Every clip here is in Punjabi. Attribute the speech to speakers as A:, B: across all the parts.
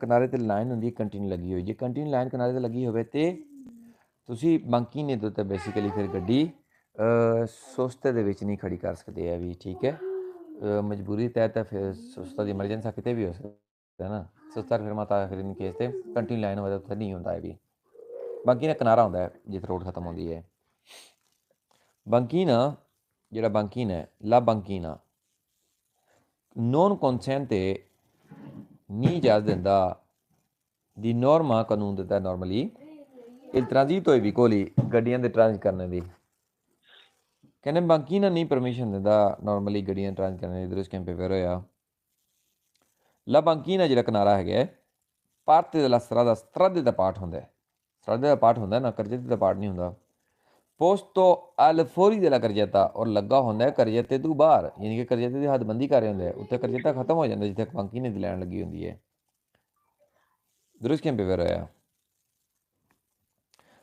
A: किनारे ते लाइन होंदी है कंटिन्यू लगी हुई, जे कंटिन्यू लाइन किनारे ते लगी होवे ते ਤੁਸੀਂ ਬਾਂਕੀਨੇ ਦੇ ਉੱਤੇ ਬੇਸਿਕਲੀ ਫਿਰ ਗੱਡੀ ਸੁਸਤੇ ਦੇ ਵਿੱਚ ਨਹੀਂ ਖੜੀ ਕਰ ਸਕਦੇ ਹੈ ਵੀ, ਠੀਕ ਹੈ। ਮਜਬੂਰੀ ਤਹਿਤ ਤਾਂ ਫਿਰ ਸੁਸਤਾ ਦੀ ਐਮਰਜੈਂਸੀ ਕਿਤੇ ਵੀ ਹੋ ਸਕਦਾ ਹੈ ਨਾ, ਸੁਸਤਾ ਫਿਰ ਮਾਤਾ ਫਿਰ ਇਨ ਕੇਸ ਤੇ ਕੰਟੀਨਿਊ ਲਾਈਨ ਹੋਵੇ ਉੱਥੇ ਨਹੀਂ ਹੁੰਦਾ ਹੈ ਵੀ। ਬਾਂਕੀਨਾ ਕਿਨਾਰਾ ਹੁੰਦਾ ਹੈ ਜਿੱਥੇ ਰੋਡ ਖਤਮ ਹੁੰਦੀ ਹੈ। ਬਾਂਕੀਨਾ ਜਿਹੜਾ ਬਾਂਕੀਨਾ ਹੈ, ਲਾ ਬਾਂਕੀਨਾ non consente ਨਹੀਂ ਇਜਾਜ਼ਤ ਦਿੰਦਾ ਦੀ ਨੋਰਮਾ ਕਾਨੂੰਨ ਦਿੰਦਾ normally il transito ai vicoli ਗੱਡੀਆਂ ਦੇ ਟ੍ਰਾਂਜ਼ਿਟ ਕਰਨ ਦੀ। ਕਹਿੰਦੇ ਬਾਂਕੀਨਾ ਨਹੀਂ ਪਰਮਿਸ਼ਨ ਦਿੰਦਾ ਨੋਰਮਲੀ ਗੱਡੀਆਂ ਟ੍ਰਾਂਜ਼ਿਟ ਕਰਨ ਦੀ। ਦਰੁਸਤ ਕੈਂਪੇ ਫਿਰ ਹੋਇਆ ਲਾ ਬਾਂਕੀਨਾ ਜਿਹੜਾ ਕਿਨਾਰਾ ਹੈਗਾ parte della strada, strade da part ਹੁੰਦਾ, strade ਦਾ ਪਾਰਟ ਹੁੰਦਾ ਨਾ, ਕਰਜੇਤੇ ਦਾ ਪਾਰਟ ਨਹੀਂ ਹੁੰਦਾ। posto al fuori della carreggiata ਔਰ ਲੱਗਾ ਹੁੰਦਾ ਹੈ ਕਰਜੇਤੇ ਤੋਂ ਬਾਹਰ, ਯਾਨੀ ਕਿ ਕਰਜੇਤੇ ਦੀ ਹੱਦਬੰਦੀ ਕਰ ਰਹੇ ਹੁੰਦੇ ਆ, ਉੱਥੇ ਕਰਜੇਤਾ ਖਤਮ ਹੋ ਜਾਂਦਾ ਜਿੱਥੇ ਬਾਂਕੀਨੇ ਦੀ ਲਾਈਨ ਲੱਗੀ ਹੁੰਦੀ ਹੈ। ਦਰੁਸਤ ਕੈਂਪੇ ਫਿਰ ਹੋਇਆ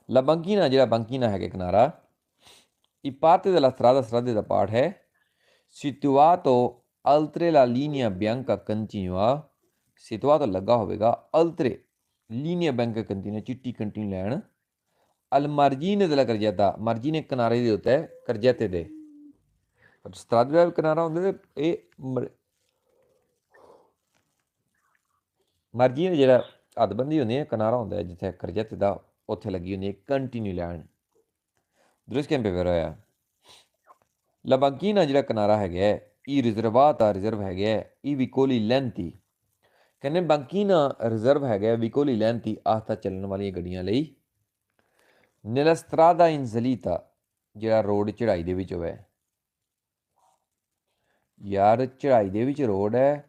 A: La banchina ਜਿਹੜਾ banchina ਹੈਗਾ ਕਿਨਾਰਾ i parte della strada, strade da part ਹੈ situato oltre la linea bianca continua, situato ਲੱਗਾ ਹੋਵੇਗਾ oltre linea bianca continua, ਚਿੱਟੀ continue line al margine della carreggiata, margine ਕਿਨਾਰੇ ਦੇ ਉੱਤੇ ਕਰਜੇਤੇ ਦੇ। strade ਦਾ ਕਿਨਾਰਾ ਹੁੰਦਾ ਇਹ margine ਜਿਹੜਾ ਹੱਦਬੰਦੀ ਹੁੰਦੀ ਹੈ ਕਿਨਾਰਾ ਹੁੰਦਾ ਜਿੱਥੇ ਕਰਜੇਤੇ ਦਾ, ਉੱਥੇ ਲੱਗੀ ਹੁੰਦੀ ਹੈ ਕੰਟੀਨਿਊ ਲਾਈਨ। ਦਰੁਸਤ ਕੈਂਪੇ ਫਿਰ ਹੋਇਆ ਲਾ ਬਾਂਕੀਨਾ ਜਿਹੜਾ ਕਿਨਾਰਾ ਹੈਗਾ ਇਹ ਰਿਜ਼ਰਵਾਤਾ ਰਿਜ਼ਰਵ ਹੈਗਾ ਇਹ ਵਿਕੋਲੀ ਲੈਂਥੀ। ਕਹਿੰਦੇ ਬਾਂਕੀਨਾ ਰਿਜ਼ਰਵ ਹੈਗਾ ਵਿਕੋਲੀ ਲੈਂਥੀ ਆਸਤਾ ਚੱਲਣ ਵਾਲੀਆਂ ਗੱਡੀਆਂ ਲਈ। nella strada in salita ਜਿਹੜਾ ਰੋਡ ਚੜ੍ਹਾਈ ਦੇ ਵਿੱਚ ਹੋਵੇ, ਯਾਰ ਚੜ੍ਹਾਈ ਦੇ ਵਿੱਚ ਰੋਡ ਹੈ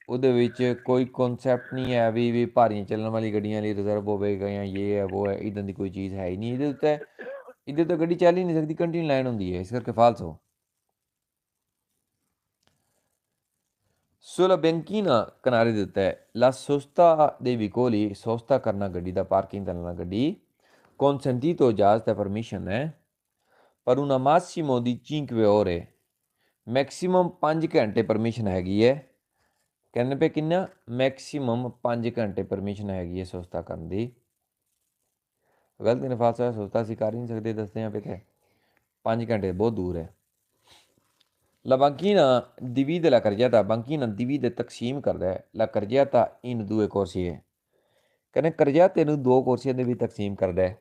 A: ਉਹਦੇ ਵਿੱਚ ਕੋਈ ਕਨਸੈਪਟ ਨਹੀਂ ਹੈ ਵੀ ਭਾਰੀਆਂ ਚੱਲਣ ਵਾਲੀ ਗੱਡੀਆਂ ਲਈ ਰਿਜ਼ਰਵ ਹੋਵੇਗਾ ਜਾਂ ਇਹ ਹੈ ਉਹ ਹੈ, ਇੱਦਾਂ ਦੀ ਕੋਈ ਚੀਜ਼ ਹੈ ਹੀ ਨਹੀਂ ਇਹਦੇ ਉੱਤੇ। ਇਹਦੇ ਉੱਤੇ ਗੱਡੀ ਚੱਲ ਹੀ ਨਹੀਂ ਸਕਦੀ, ਕੰਟੀਨਿਊ ਲਾਈਨ ਹੁੰਦੀ ਹੈ, ਇਸ ਕਰਕੇ ਫਾਲਸੋ। sulla banchina ਕਿਨਾਰੇ ਦੇ ਉੱਤੇ la sosta dei vicoli, sosta ਕਰਨਾ ਗੱਡੀ ਦਾ, ਪਾਰਕਿੰਗ ਕਰਨਾ ਗੱਡੀ consentito ਇਜਾਜ਼ਤ ਹੈ, ਪਰਮਿਸ਼ਨ ਹੈ ਪਰ una massimo di 5 ore, maximum 5 ਘੰਟੇ ਪਰਮਿਸ਼ਨ ਹੈਗੀ ਹੈ। ਕਹਿੰਦੇ ਪਏ ਕਿੰਨਾ ਮੈਕਸੀਮਮ 5 ਘੰਟੇ ਪਰਮਿਸ਼ਨ ਹੈਗੀ ਹੈ ਸੋਸਤਾ ਕਰਨ ਦੀ। ਗਲਤ ਨੇ ਫਾਲਸਾ ਸੋਸਤਾ ਅਸੀਂ ਕਰ ਹੀ ਨਹੀਂ ਸਕਦੇ, ਦੱਸਦੇ ਹਾਂ ਪਏ 5 ਘੰਟੇ ਬਹੁਤ ਦੂਰ ਹੈ। La banchina divide la carreggiata, banchina divide ਤਕਸੀਮ ਕਰਦਾ ਹੈ la carreggiata in due corsie, ਕਹਿੰਦੇ ਕਰਜਿਆਤੇ ਨੂੰ ਦੋ ਕੋਰਸੀਆਂ ਦੇ ਵਿੱਚ ਤਕਸੀਮ ਕਰਦਾ ਹੈ।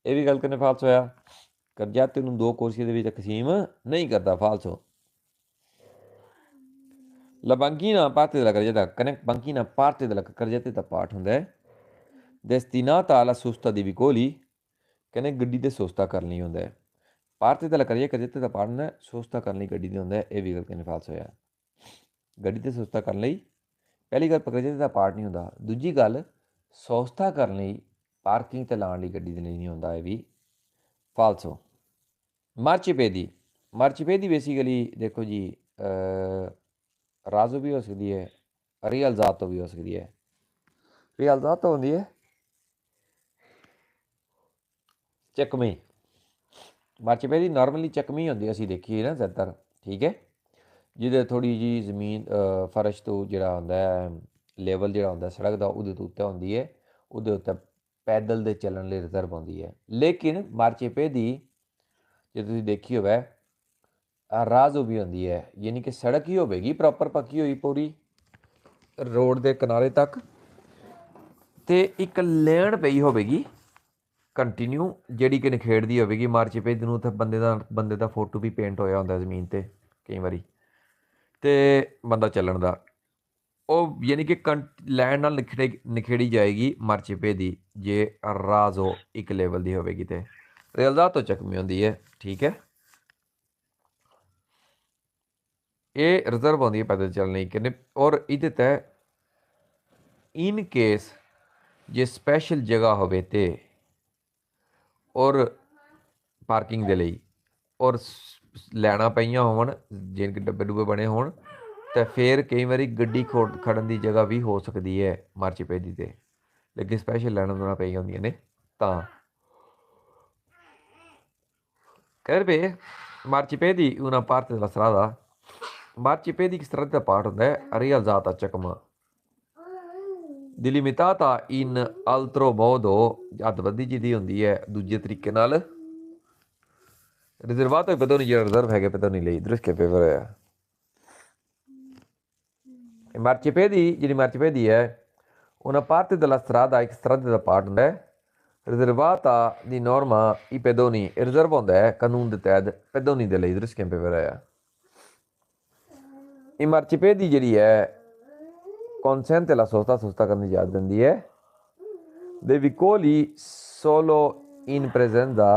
A: ਇਹ ਵੀ ਗੱਲ ਕਰਨੇ ਫਾਲਸ ਹੋਇਆ, ਕਰਜਿਆਤੇ ਨੂੰ ਦੋ ਕੋਰਸੀਆਂ ਦੇ ਵਿੱਚ ਤਕਸੀਮ ਨਹੀਂ ਕਰਦਾ, ਫਾਲਸੋ। La banchina parte della carreggiata, ਕਹਿੰਦੇ banchina parte della carreggiata ਦਾ ਪਾਰਟ ਹੁੰਦਾ ਹੈ destinata alla sosta dei vicoli, ਕਹਿੰਦੇ ਗੱਡੀ ਤੇ ਸੋਸਤਾ ਕਰਨ ਲਈ ਹੁੰਦਾ ਹੈ। parte della carreggiata ਦਾ ਪਾਰਟ ਹੁੰਦਾ ਸੋਸਤਾ ਕਰਨ ਲਈ ਗੱਡੀ ਦੇ ਹੁੰਦਾ ਹੈ, ਇਹ ਵੀ ਗੱਲ ਕਹਿੰਦੇ ਫਾਲਸ ਹੋਇਆ। ਗੱਡੀ ਤੇ ਸੋਸਤਾ ਕਰਨ ਲਈ ਪਹਿਲੀ ਗੱਲ ਕਰਜੇਤੇ ਦਾ ਪਾਰਟ ਨਹੀਂ ਹੁੰਦਾ, ਦੂਜੀ ਗੱਲ ਸੋਸਤਾ ਕਰਨ ਲਈ ਪਾਰਕਿੰਗ ਤੇ ਲਾਉਣ ਲਈ ਗੱਡੀ ਦੇ ਲਈ ਨਹੀਂ ਹੁੰਦਾ, ਇਹ ਵੀ ਫਾਲਸੋ। ਮਾਰਚੀਪੇਦੀ, ਮਾਰਚੀਪੇਦੀ ਬੇਸਿਕਲੀ ਦੇਖੋ ਜੀ ਰਾਜ਼ੋ ਵੀ ਹੋ ਸਕਦੀ ਹੈ, ਰੀਅਲ ਜ਼ਾਤੋ ਵੀ ਹੋ ਸਕਦੀ ਹੈ। ਰੀਅਲ ਜ਼ਾਤੋ ਹੁੰਦੀ ਹੈ ਚੱਕਵੀਂ, ਮਾਰਚੀਪੇਦੀ ਨਾਰਮਲੀ ਚੱਕਵੀਂ ਹੁੰਦੀ ਅਸੀਂ ਦੇਖੀਏ ਨਾ ਜ਼ਿਆਦਾਤਰ, ਠੀਕ ਹੈ, ਜਿਹਦੇ ਥੋੜ੍ਹੀ ਜਿਹੀ ਜ਼ਮੀਨ ਫਰਸ਼ ਤੋਂ ਜਿਹੜਾ ਹੁੰਦਾ ਹੈ ਲੈਵਲ ਜਿਹੜਾ ਹੁੰਦਾ ਸੜਕ ਦਾ ਉਹਦੇ ਤੋਂ ਉੱਤੇ ਹੁੰਦੀ ਹੈ, ਉਹਦੇ ਉੱਤੇ ਪੈਦਲ ਦੇ ਚੱਲਣ ਲਈ ਰਿਜ਼ਰਵ ਹੁੰਦੀ ਹੈ। ਲੇਕਿਨ ਮਾਰਚੀਪੇਦੀ ਜੇ ਤੁਸੀਂ ਦੇਖੀ ਹੋਵੇ ਰਾਜ਼ੋ ਵੀ ਹੁੰਦੀ ਹੈ, ਯਾਨੀ ਕਿ ਸੜਕ ਹੀ ਹੋਵੇਗੀ ਪ੍ਰੋਪਰ ਪੱਕੀ ਹੋਈ ਪੂਰੀ ਰੋਡ ਦੇ ਕਿਨਾਰੇ ਤੱਕ, ਅਤੇ ਇੱਕ ਲੇਨ ਪਈ ਹੋਵੇਗੀ ਕੰਟੀਨਿਊ ਜਿਹੜੀ ਕਿ ਨਿਖੇੜਦੀ ਹੋਵੇਗੀ ਮਾਰਚੀਪੇਦੀ ਨੂੰ। ਉੱਥੇ ਬੰਦੇ ਦਾ ਫੋਟੋ ਵੀ ਪੇਂਟ ਹੋਇਆ ਹੁੰਦਾ ਜ਼ਮੀਨ 'ਤੇ ਕਈ ਵਾਰੀ, ਅਤੇ ਬੰਦਾ ਚੱਲਣ ਦਾ ਉਹ ਯਾਨੀ ਕਿ ਲੈਂਡ ਨਾਲ ਨਿਖੇੜੀ ਜਾਏਗੀ ਮਾਰਚੀਪੇਦੀ ਜੇ ਰਾਜ਼ੋ ਇੱਕ ਲੈਵਲ ਦੀ ਹੋਵੇਗੀ ਅਤੇ ਰਿਅਲਜ਼ਾਤ ਤੋਂ ਚੱਕਵੀਂ ਹੁੰਦੀ ਹੈ, ਠੀਕ ਹੈ। ਇਹ ਰਿਜ਼ਰਵ ਹੁੰਦੀ ਹੈ ਪੈਦਲ ਚੱਲਣ ਲਈ, ਕਹਿੰਦੇ ਔਰ ਇਹਦੇ ਤਹਿ ਇਨ ਕੇਸ ਜੇ ਸਪੈਸ਼ਲ ਜਗ੍ਹਾ ਹੋਵੇ ਤੇ ਔਰ ਪਾਰਕਿੰਗ ਦੇ ਲਈ ਔਰ ਲੈਣਾ ਪਈਆਂ ਹੋਣ, ਜੇ ਡੱਬੇ ਡੁੱਬੇ ਬਣੇ ਹੋਣ ਤਾਂ ਫਿਰ ਕਈ ਵਾਰੀ ਗੱਡੀ ਖੜਨ ਦੀ ਜਗ੍ਹਾ ਵੀ ਹੋ ਸਕਦੀ ਹੈ ਮਾਰਚੀਪੇਦੀ 'ਤੇ, ਲੇਕਿਨ ਸਪੈਸ਼ਲ ਲੈਣਾ ਦੇਣਾ ਪਈਆਂ ਹੁੰਦੀਆਂ ਨੇ ਤਾਂ। ਕਹਿੰਦੇ ਪਏ ਮਾਰਚੀਪੇਦੀ una parte della strada Marciapiedi ਕਿਸ ਤਰ੍ਹਾਂ ਦਾ ਪਾਰਟ ਹੁੰਦਾ ਹੈ realizzata Chakma delimitata in altro modo ਹੱਦਬੰਦੀ ਜਿਹਦੀ ਹੁੰਦੀ ਹੈ ਦੂਜੇ ਤਰੀਕੇ ਨਾਲ riservato e pedoni ਜਿਹੜਾ ਰਿਜ਼ਰਵ ਹੈਗੇ pedoni ਲਈ ਦ੍ਰਿਸ਼ਕੇ ਪੇਪਰ ਹੋਇਆ Marciapiedi ਜਿਹੜੀ Marciapiedi ਹੈ una parte della strada ਇੱਕ strada ਦਾ ਪਾਰਟ ਹੁੰਦਾ ਹੈ riservata di norma i pedoni ਇਹ ਰਿਜ਼ਰਵ ਹੁੰਦਾ ਹੈ ਕਾਨੂੰਨ ਦੇ ਤਹਿਤ pedoni ਦੇ ਲਈ ਦ੍ਰਿਸ਼ਕੇ ਪੇਪਰ ਹੋਇਆ ਇਹ Marciapiedi ਜਿਹੜੀ ਹੈ consente la sosta ਕਰਨ ਦੀ ਇਜਾਜ਼ਤ ਦਿੰਦੀ ਹੈ dei vicoli solo in presenza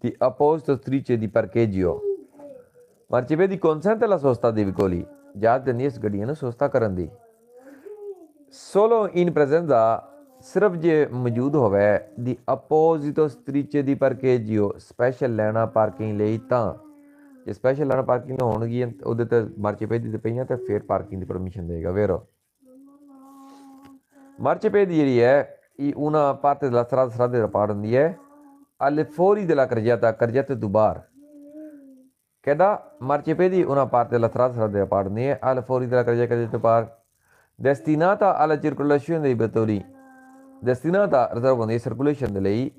A: di apposito strisce di parcheggio Marciapiedi consente la sosta dei vicoli ਇਜਾਜ਼ਤ ਦਿੰਦੀ ਹੈ ਇਸ ਗੱਡੀਆਂ ਨੂੰ ਸੋਸਤਾ ਕਰਨ ਦੀ solo in presenza ਸਿਰਫ ਜੇ ਮੌਜੂਦ ਹੋਵੇ ਦੀ apposito strisce di parcheggio special ਲੈਣਾ ਪਾਰਕਿੰਗ ਲਈ ਤਾਂ ਜੇ ਸਪੈਸ਼ਲ ਲੈਣਾ ਪਾਰਕਿੰਗ ਹੋਣਗੀਆਂ ਉਹਦੇ ਤੇ Marciapiedi ਤੇ ਪਈਆਂ ਤੇ ਫਿਰ ਪਾਰਕਿੰਗ ਦੀ ਪਰਮਿਸ਼ਨ ਦੇਗਾ vero Marciapiedi ਜਿਹੜੀ ਹੈ ਇਹ una parte della strada da part ਹੁੰਦੀ ਹੈ alle fuori della carreggiata ਤੋਂ ਬਾਹਰ ਕਹਿੰਦਾ Marciapiedi una parte della strada da part ਹੁੰਦੀ ਹੈ alle fuori della carreggiata ਤੋਂ ਬਾਹਰ destinata alla circolazione dei vetturi destinata reserve ਹੁੰਦੀ ਹੈ ਸਰਕੂਲੇਸ਼ਨ ਦੇ ਲਈ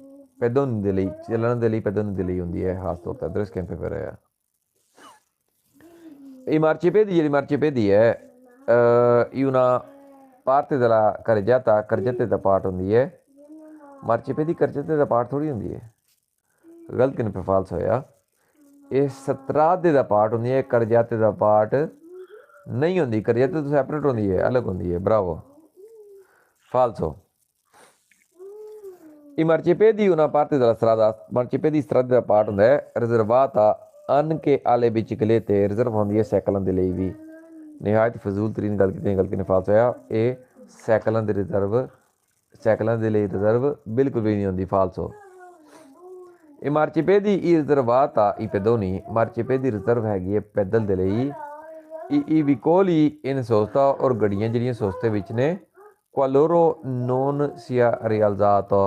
A: ਪੈਦਨ ਦੇ ਲਈ ਚੱਲਣ ਦੇ ਲਈ ਪੈਦਨ ਦੇ ਲਈ ਹੁੰਦੀ ਹੈ ਖਾਸ ਤੌਰ ਤੇ ਅਦਰਸ ਕੈਂਪੇ ਪਰ ਹੈ ਇਹ Marciapiedi ਜਿਹੜੀ Marciapiedi ਹੈ ਇਹ una parte della carreggiata ਦਾ ਪਾਰਟ ਹੁੰਦੀ ਹੈ Marciapiedi carreggiata ਦਾ ਪਾਰਟ ਥੋੜੀ ਹੁੰਦੀ ਹੈ ਗਲਤ ਕਿਨ ਪੇ ਫਾਲਸ ਹੋਇਆ ਇਹ strade ਦਾ ਪਾਰਟ ਹੁੰਦੀ ਹੈ carreggiata ਦਾ ਪਾਰਟ ਨਹੀਂ ਹੁੰਦੀ carreggiata ਤੋਂ ਸੈਪਰੇਟ ਹੁੰਦੀ ਹੈ ਅਲੱਗ ਹੁੰਦੀ ਹੈ ਬਰਾਵੋ falso ਇਹ Marciapiedi una parte della strada Marciapiedi strada ਦਾ ਪਾਰਟ ਹੁੰਦਾ ਹੈ riservata anche alle biciclette reserve ਹੁੰਦੀ ਹੈ ਸਾਈਕਲਾਂ ਦੇ ਲਈ ਵੀ ਨਿਹਾਇਤ ਫਜ਼ੂਲ ਤਰੀਨ ਗੱਲ ਕੀਤੀ ਨੇ ਫਾਲਸ ਹੋਇਆ ਇਹ ਸਾਈਕਲਾਂ ਦੇ ਲਈ ਰਿਜ਼ਰਵ ਬਿਲਕੁਲ ਵੀ ਨਹੀਂ ਹੁੰਦੀ ਫਾਲਸੋ ਇਹ Marciapiedi ਇਹ ਰਿਜ਼ਰਵਾਤਾ ਇਹ pedoni Marciapiedi ਰਿਜ਼ਰਵ ਹੈਗੀ ਹੈ ਪੈਦਲ ਦੇ ਲਈ ਇਹ vicoli in sosta ਔਰ ਗੱਡੀਆਂ ਜਿਹੜੀਆਂ ਸੋਸਤੇ ਵਿੱਚ ਨੇ qualora non sia realizzato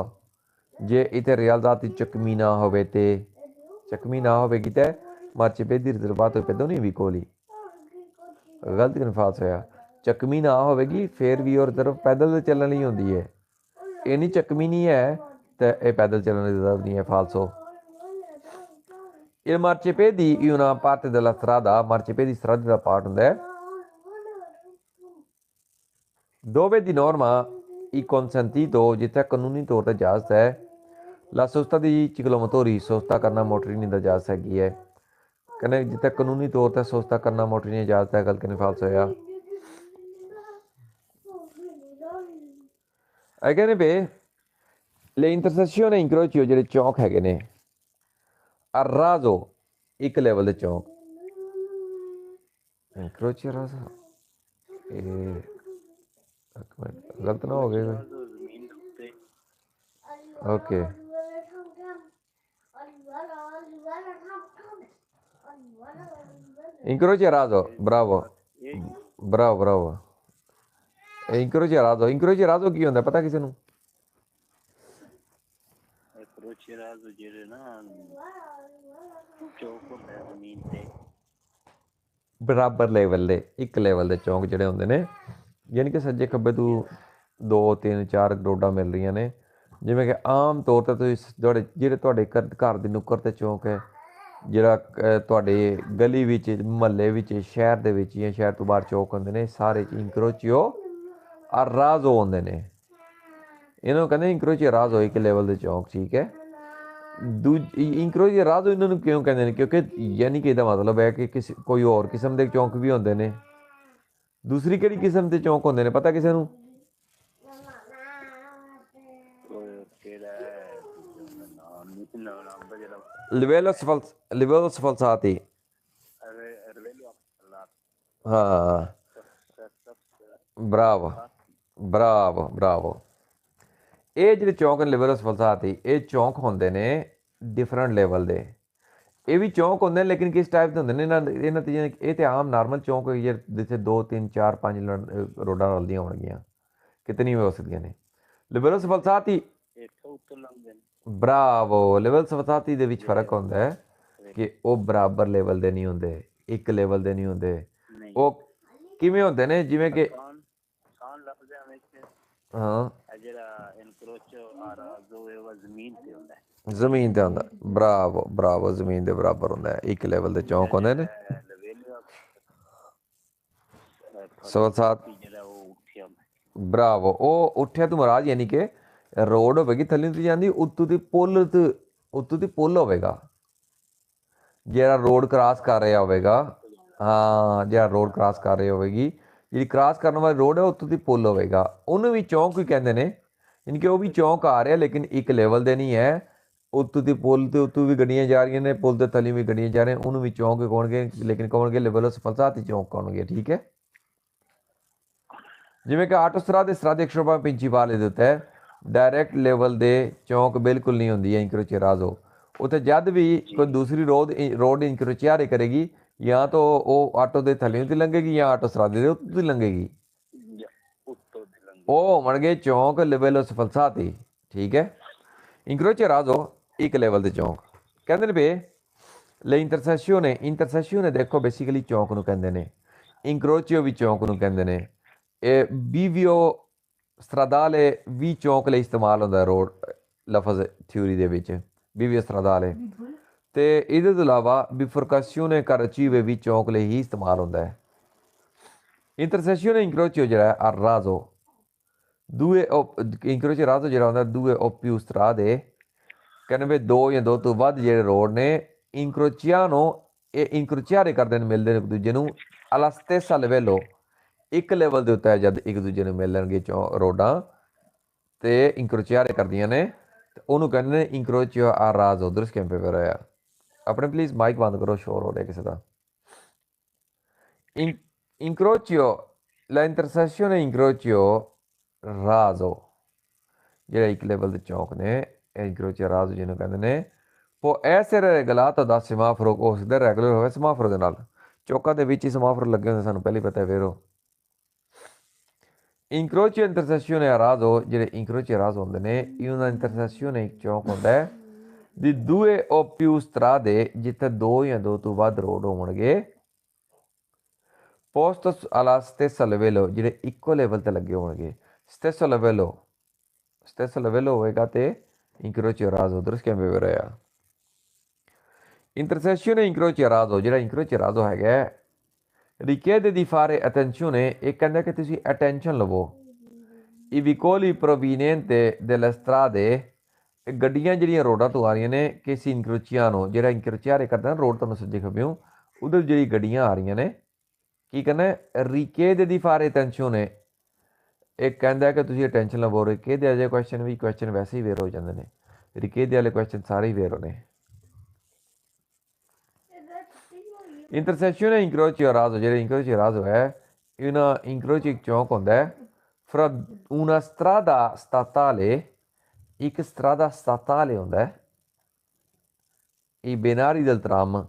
A: ਜੇ ਇੱਥੇ realizzato ਚੱਕਮੀ ਨਾ ਹੋਵੇ ਤੇ Marciapiedi ਰਿਜ਼ਰਵਾto pedoni vicoli ਗਲਤ ਕਨਫਾਸ ਹੋਇਆ ਚੱਕਮੀ ਨਾ ਹੋਵੇਗੀ ਫਿਰ ਵੀ ਉਹ ਰਿਜ਼ਰਵ ਪੈਦਲ ਚੱਲਣ ਲਈ ਹੁੰਦੀ ਹੈ ਇਹ ਨਹੀਂ ਚੱਕਮੀ ਨਹੀਂ ਹੈ ਤੇ ਇਹ ਪੈਦਲ ਚੱਲਣ ਦੀ ਰਿਜ਼ਰਵ ਨਹੀਂ ਹੈ ਫਾਲਸੋ ਇਹ Marciapiedi una parte della strada Marciapiedi strada ਦਾ ਪਾਰਟ ਹੁੰਦਾ ਹੈ dove di norma i consentito ਜਿੱਥੇ ਕਾਨੂੰਨੀ ਤੌਰ ਤੇ ਇਜਾਜ਼ਤ ਹੈ la sosta di ciclomotori ਸੋਸਤਾ ਕਰਨਾ ਮੋਟਰੀ ਨਹੀਂ ਦਾ ਇਜਾਜ਼ਤ ਹੈਗੀ ਹੈ ਕਹਿੰਦੇ ਜਿੱਥੇ ਕਾਨੂੰਨੀ ਤੌਰ ਤੇ ਸੋਸਤਾ ਕਰਨਾ ਮੋਟਰੀ ਨਹੀਂ ਇਜਾਜ਼ਤ ਹੈ ਗੱਲ ਕਿਨੇ ਫਾਲਸ ਹੋਇਆ ਕਹਿੰਦੇ ਬੇ le intersezioni incrocio ਜਿਹੜੇ ਚੌਂਕ ਹੈਗੇ ਨੇ a raso ਇੱਕ ਲੈਵਲ ਦੇ ਚੌਂਕ incrocio raso ਇਹ ਗਲਤ ਨਾ ਹੋ ਗਿਆ okay incrocio raso bravo incrocio raso ਕੀ ਹੁੰਦਾ ਪਤਾ ਕਿਸੇ ਨੂੰ ਜਿਹੜੇ ਨਾ ਚੌਕ ਹੁੰਦੇ ਜ਼ਮੀਨ ਤੇ ਬਰਾਬਰ ਲੈਵਲ ਦੇ ਇੱਕ ਲੈਵਲ ਦੇ ਚੌਂਕ ਜਿਹੜੇ ਹੁੰਦੇ ਨੇ ਯਾਨੀ ਕਿ ਸੱਜੇ ਖੱਬੇ ਤੋਂ 2 3 4 ਰੋਡਾਂ ਮਿਲ ਰਹੀਆਂ ਨੇ ਜਿਵੇਂ ਕਿ ਆਮ ਤੌਰ ਤੇ ਤੁਸੀਂ ਜਿਹੜੇ ਤੁਹਾਡੇ ਘਰ ਦੇ ਨੁੱਕਰ ਤੇ ਚੌਂਕ ਹੈ ਜਿਹੜਾ ਤੁਹਾਡੇ ਗਲੀ ਵਿੱਚ ਮੁਹੱਲੇ ਵਿੱਚ ਸ਼ਹਿਰ ਦੇ ਵਿੱਚ ਜਾਂ ਸ਼ਹਿਰ ਤੋਂ ਬਾਹਰ ਚੌਕ ਹੁੰਦੇ ਨੇ ਸਾਰੇ incrocio a raso ਹੁੰਦੇ ਨੇ ਇਹਨੂੰ ਕਹਿੰਦੇ incrocio raso ਇੱਕ ਲੈਵਲ ਦੇ ਚੌਂਕ ਠੀਕ ਹੈ incrocio raso ਇਹਨਾਂ ਨੂੰ ਕਿਉਂ ਕਹਿੰਦੇ ਨੇ ਕਿਉਂਕਿ ਯਾਨੀ ਕਿ ਇਹਦਾ ਮਤਲਬ ਹੈ ਕਿ ਕੋਈ ਹੋਰ ਕਿਸਮ ਦੇ ਚੌਂਕ ਵੀ ਹੁੰਦੇ ਨੇ ਦੂਸਰੀ ਕਿਹੜੀ ਕਿਸਮ ਦੇ ਚੌਂਕ ਹੁੰਦੇ ਨੇ ਪਤਾ ਕਿਸੇ ਨੂੰ livello sfalsati ਹਾਂ ਬਰਾਵੋ ਇਹ ਜਿਹੜੇ ਚੌਂਕ ਨੇ livello sfalsati ਇਹ ਚੌਂਕ ਹੁੰਦੇ ਨੇ ਡਿਫਰੈਂਟ ਲੈਵਲ ਦੇ ਇਹ ਵੀ ਚੌਂਕ ਹੁੰਦੇ ਨੇ ਲੇਕਿਨ ਕਿਸ ਟਾਈਪ ਦੇ ਹੁੰਦੇ ਨੇ ਇਹਨਾਂ ਤੇ ਇਹ ਤੇ ਆਮ ਨਾਰਮਲ ਚੌਂਕ ਜਿੱਥੇ 2 3 4 5 ਰੋਡਾਂ ਰਲਦੀਆਂ ਹੋਣਗੀਆਂ ਕਿਤਨੀ ਵੀ ਹੋ ਸਕਦੀਆਂ ਨੇ livello sfalsati Bravo livello sfalsati ਦੇ ਵਿੱਚ ਫਰਕ ਹੁੰਦਾ ਹੈ ਕਿ ਉਹ ਬਰਾਬਰ ਲੈਵਲ ਦੇ ਨਹੀਂ ਹੁੰਦੇ ਇੱਕ ਲੈਵਲ ਦੇ ਨਹੀਂ ਹੁੰਦੇ।
B: ਨਹੀਂ
A: ਉਹ ਕਿਵੇਂ ਹੁੰਦੇ ਨੇ, ਜਿਵੇਂ ਕਿ
B: ਆਸਾਨ ਆਸਾਨ ਲਫ਼ਜ਼ਾਂ ਵਿੱਚ
A: ਹਾਂ
B: ਇਹ ਜਿਹੜਾ ਇਨਕਰੋਚੋ ਆਰਾਜ਼ੋ ਹੈ ਉਹ ਜ਼ਮੀਨ ਤੇ ਹੁੰਦਾ ਹੈ।
A: ਜ਼ਮੀਨ ਤੇ ਹੁੰਦਾ, ਬਰਾਵੋ ਬਰਾਵੋ, ਜ਼ਮੀਨ ਦੇ ਬਰਾਬਰ ਹੁੰਦਾ ਹੈ, ਇੱਕ ਲੈਵਲ ਦੇ ਚੌਂਕ ਹੁੰਦੇ ਨੇ।
B: ਲਵੇਲਿਆ
A: ਸਵਲਸਾਤ
B: ਜਿਹੜਾ ਉਹ ਉੱਠਿਆ ਹੁੰਦਾ।
A: ਬਰਾਵੋ, ਉਹ ਉੱਠਿਆ ਤੂੰ ਮਹਾਰਾਜ, ਯਾਨੀ ਕਿ ਰੋਡ ਹੋਵੇਗੀ ਥੱਲੇ ਤੋਂ ਜਾਂਦੀ, ਉੱਤੋਂ ਦੀ ਪੁੱਲ ਤੇ ਉੱਤੋਂ ਦੀ ਪੁੱਲ ਹੋਵੇਗਾ, ਜਿਹੜਾ ਰੋਡ ਕ੍ਰਾਸ ਕਰ ਰਿਹਾ ਹੋਵੇਗਾ। ਹਾਂ, ਜਿਹੜਾ ਰੋਡ ਕ੍ਰਾਸ ਕਰ ਰਹੀ ਹੋਵੇਗੀ, ਜਿਹੜੀ ਕ੍ਰਾਸ ਕਰਨ ਵਾਲੀ ਰੋਡ ਹੈ ਉੱਤੋਂ ਦੀ ਪੁੱਲ ਹੋਵੇਗਾ, ਉਹਨੂੰ ਵੀ ਚੌਂਕ ਹੀ ਕਹਿੰਦੇ ਨੇ। ਯਾਨੀ ਕਿ ਉਹ ਵੀ ਚੌਂਕ ਆ ਰਿਹਾ, ਲੇਕਿਨ ਇੱਕ ਲੈਵਲ ਦੇ ਨਹੀਂ ਹੈ। ਉੱਤੋਂ ਦੀ ਪੁੱਲ ਤੇ ਉੱਤੋਂ ਵੀ ਗੱਡੀਆਂ ਜਾ ਰਹੀਆਂ ਨੇ, ਪੁੱਲ ਦੇ ਥੱਲੇ ਵੀ ਗੱਡੀਆਂ ਜਾ ਰਹੀਆਂ, ਉਹਨੂੰ ਵੀ ਚੌਂਕ ਕਹਣਗੇ, ਲੇਕਿਨ ਕਹਣਗੇ ਲੈਵਲ ਸਫਲਸਾਤੀ ਚੌਂਕ ਕਹਣਗੇ। ਠੀਕ ਹੈ, ਜਿਵੇਂ ਕਿ ਆਟੋਸਟਰਾਦੇ ਸਟਰਾਦੇ ਪ੍ਰਿੰਸੀਪale ਦੇ ਉੱਤੇ ਡਾਇਰੈਕਟ ਲੈਵਲ ਦੇ ਚੌਂਕ ਬਿਲਕੁਲ ਨਹੀਂ ਹੁੰਦੀ ਹੈ ਇੰਕਰੋਚੇਰਾਜ਼ੋ। ਉੱਥੇ ਜਦ ਵੀ ਕੋਈ ਦੂਸਰੀ ਰੋਡ ਇੰਕਰੋਚਿਆਰੇ ਕਰੇਗੀ, ਜਾਂ ਤਾਂ ਉਹ ਆਟੋ ਦੇ ਥੱਲੇ ਦੀ ਲੰਘੇਗੀ ਜਾਂ ਆਟੋਸਟਰਾਦੇ ਦੇ ਉੱਤੇ ਦੀ ਲੰਘੇਗੀ, ਉਹ ਹੋਣਗੇ ਚੌਂਕ ਲੈਵਲ ਸਫਲਸਾਤੀ। ਠੀਕ ਹੈ, ਇੰਕਰੋਚੇਰਾਜ਼ੋ ਇੱਕ ਲੈਵਲ ਦੇ ਚੌਂਕ ਕਹਿੰਦੇ ਨੇ ਵੇ ਲੈ ਇੰਟਰਸੈਸ਼ੀਓਨੇ ਦੇਖੋ ਬੇਸਿਕਲੀ ਚੌਂਕ ਨੂੰ ਕਹਿੰਦੇ ਨੇ, ਇੰਕਰੋਚੀਓ ਵੀ ਚੌਂਕ ਨੂੰ ਕਹਿੰਦੇ ਨੇ। ਇਹ ਬੀਵੀਓ ਸਟਰਾਦਾਲੇ ਵੀ ਚੌਂਕ ਲਈ ਇਸਤੇਮਾਲ ਹੁੰਦਾ ਰੋਡ ਲਫ਼ਜ਼ ਥਿਊਰੀ ਦੇ ਵਿੱਚ, ਬੀਵੀਓ ਸਟਰਾਦਾਲੇ। ਅਤੇ ਇਹਦੇ ਤੋਂ ਇਲਾਵਾ ਬਿਫਰਕਾਸੀਓਨੇ ਕਰਚੀਵੇ ਵੀ ਚੌਂਕ ਲਈ ਹੀ ਇਸਤੇਮਾਲ ਹੁੰਦਾ ਹੈ। ਇੰਟਰਸੈਸ਼ੀਓਨੇ ਇੰਕਰੋਚੀਓ ਜਿਹੜਾ ਰਾਜ਼ੋ ਦੂਏ ਇੰਕਰੋਚੀ ਰਾਜ਼ੋ ਜਿਹੜਾ ਹੁੰਦਾ ਦੂਏ ਓਪੀਓ ਸਟਰਾਦੇ, ਕਹਿੰਦੇ ਵੀ ਦੋ ਜਾਂ ਦੋ ਤੋਂ ਵੱਧ ਜਿਹੜੇ ਰੋਡ ਨੇ ਇੰਕਰੋਚੀਆ ਨੂੰ, ਇਹ ਇੰਕਰੋਚਿਆਰੇ ਕਰਦੇ ਨੇ, ਮਿਲਦੇ ਨੇ ਇੱਕ ਦੂਜੇ ਨੂੰ ਅਲਾ ਸਟੇਸਾ ਲਿਵੇਲੋ, ਇੱਕ ਲੈਵਲ ਦੇ ਉੱਤੇ ਜਦ ਇੱਕ ਦੂਜੇ ਨੂੰ ਮਿਲਣਗੇ ਰੋਡਾਂ ਤੇ ਇੰਕਰੋਚਿਆਰੇ ਕਰਦੀਆਂ ਨੇ, ਤੇ ਉਹਨੂੰ ਕਹਿੰਦੇ ਨੇ ਇੰਕਰੋਚੀਓ ਆ ਰਾਜ਼ੋ। ਦਰਸ ਕੈਂਪੇ ਪੇ ਰਿਹਾ ਆਪਣੇ, ਪਲੀਜ਼ ਮਾਈਕ ਬੰਦ ਕਰੋ, ਸ਼ੋਰ ਹੋ ਰਿਹਾ ਕਿਸੇ ਦਾ। ਇੰਕਰੋਚੀਓ ਲਾ ਇੰਟਰਸੈਸ਼ੀਓਨੇ ਇੰਕਰੋਚੀਓ ਰਾਜ਼ੋ ਜਿਹੜੇ ਇੱਕ ਲੈਵਲ ਦੇ ਚੌਂਕ ਨੇ, ਇੰਕਰੋਚੀਓ ਰਾਜ਼ੋ ਜਿਹਨੂੰ ਕਹਿੰਦੇ ਨੇ। ਉਹ ਐਸੇ regolato da semaforo ਹੋ ਸਕਦਾ ਰੈਗੂਲਰ ਹੋਵੇ ਸਮਾਫਰ ਦੇ ਨਾਲ, ਚੌਕਾਂ ਦੇ ਵਿੱਚ ਹੀ ਸਮਾਫਰ ਲੱਗੇ ਹੁੰਦੇ, ਸਾਨੂੰ ਪਹਿਲੇ ਪਤਾ ਹੈ। ਫਿਰ ਉਹ ਇੰਕਰੋਚੀਓ ਇੰਟਰਸੈਸ਼ੀਓਨੇ ਆ ਰਾਜ਼ੋ, ਜਿਹੜੇ ਇੰਕਰੋਚੀਓ ਰਾਜ਼ੋ ਹੁੰਦੇ ਨੇ, ਇਹਨਾਂ ਇੰਟਰਸੈਸ਼ੀਓਨੇ ਇੱਕ ਚੌਂਕ ਹੁੰਦਾ ਹੈ ਦੀ ਦੂਏ ਓ ਪਿਊ ਸਟਰਾਦੇ, ਜਿੱਥੇ ਦੋ ਜਾਂ ਦੋ ਤੋਂ ਵੱਧ ਰੋਡ ਹੋਣਗੇ, ਪੋਸਟੋ ਅਲਾ ਸਟੇਸਾ ਲਿਵੇਲੋ, ਜਿਹੜੇ ਇੱਕੋ ਲੈਵਲ 'ਤੇ ਲੱਗੇ ਹੋਣਗੇ। ਸਟੇਸਾ ਲਿਵੇਲੋ ਹੋਵੇਗਾ ਤੇ ਇੰਕਰੋਚੀਓ ਰਾਜ਼ੋ। ਦਰਸ ਕੈਂਪੇ ਪੇ ਰਿਹਾ Intersezione incrocio ਜਿਹੜਾ incrocio raso ਹੈਗਾ, richiede di fare attenzione, ਇਹ ਕਹਿੰਦਾ ਕਿ ਤੁਸੀਂ attention ਲਵੋ। I vicoli provenienti delle strade, ਗੱਡੀਆਂ ਜਿਹੜੀਆਂ ਰੋਡਾਂ ਤੋਂ ਆ ਰਹੀਆਂ ਨੇ, ਕਿਸੇ ਇੰਕਰੋਚੀਆਨੋ ਜਿਹੜਾ ਇੰਕਰੋਚਿਆਰੇ ਕਰਦਾ ਨਾ ਰੋਡ ਤੁਹਾਨੂੰ ਸੱਜੇ ਖੱਬਿਓਂ, ਉਧਰ ਜਿਹੜੀ ਗੱਡੀਆਂ ਆ ਰਹੀਆਂ ਨੇ, ਕੀ ਕਹਿੰਦਾ richiede di fare attenzione, ਇਹ ਕਹਿੰਦਾ ਕਿ ਤੁਸੀਂ ਅਟੈਂਸ਼ਨ ਲਵੋ। richiede ਵਾਲੇ ਕੁਐਸਚਨ ਵੀ ਕੁਐਸਚਨ ਵੈਸੇ ਹੀ ਵੇਰ ਹੋ ਜਾਂਦੇ ਨੇ, richiede ਵਾਲੇ ਕੁਐਸਚਨ ਸਾਰੇ ਹੀ ਵੇਰ ਹੋਣੇ। ਇੰਟਰਸੈਕਸ਼ਨ ਇੰਕਰੋਚੀਓ ਰਾਜ਼ੋ, ਜਿਹੜੇ ਇੰਕਰੋਚੀਓ ਰਾਜ਼ੋ ਹੈ, ਇਹਨਾਂ ਇੰਕਰੋਚੀ ਇੱਕ ਚੌਂਕ ਹੁੰਦਾ ਹੈ fra una strada statale, ਇੱਕ strada statale ਹੁੰਦਾ ਹੈ, ਇਹ ਬਿਨਾਰੀ del tram,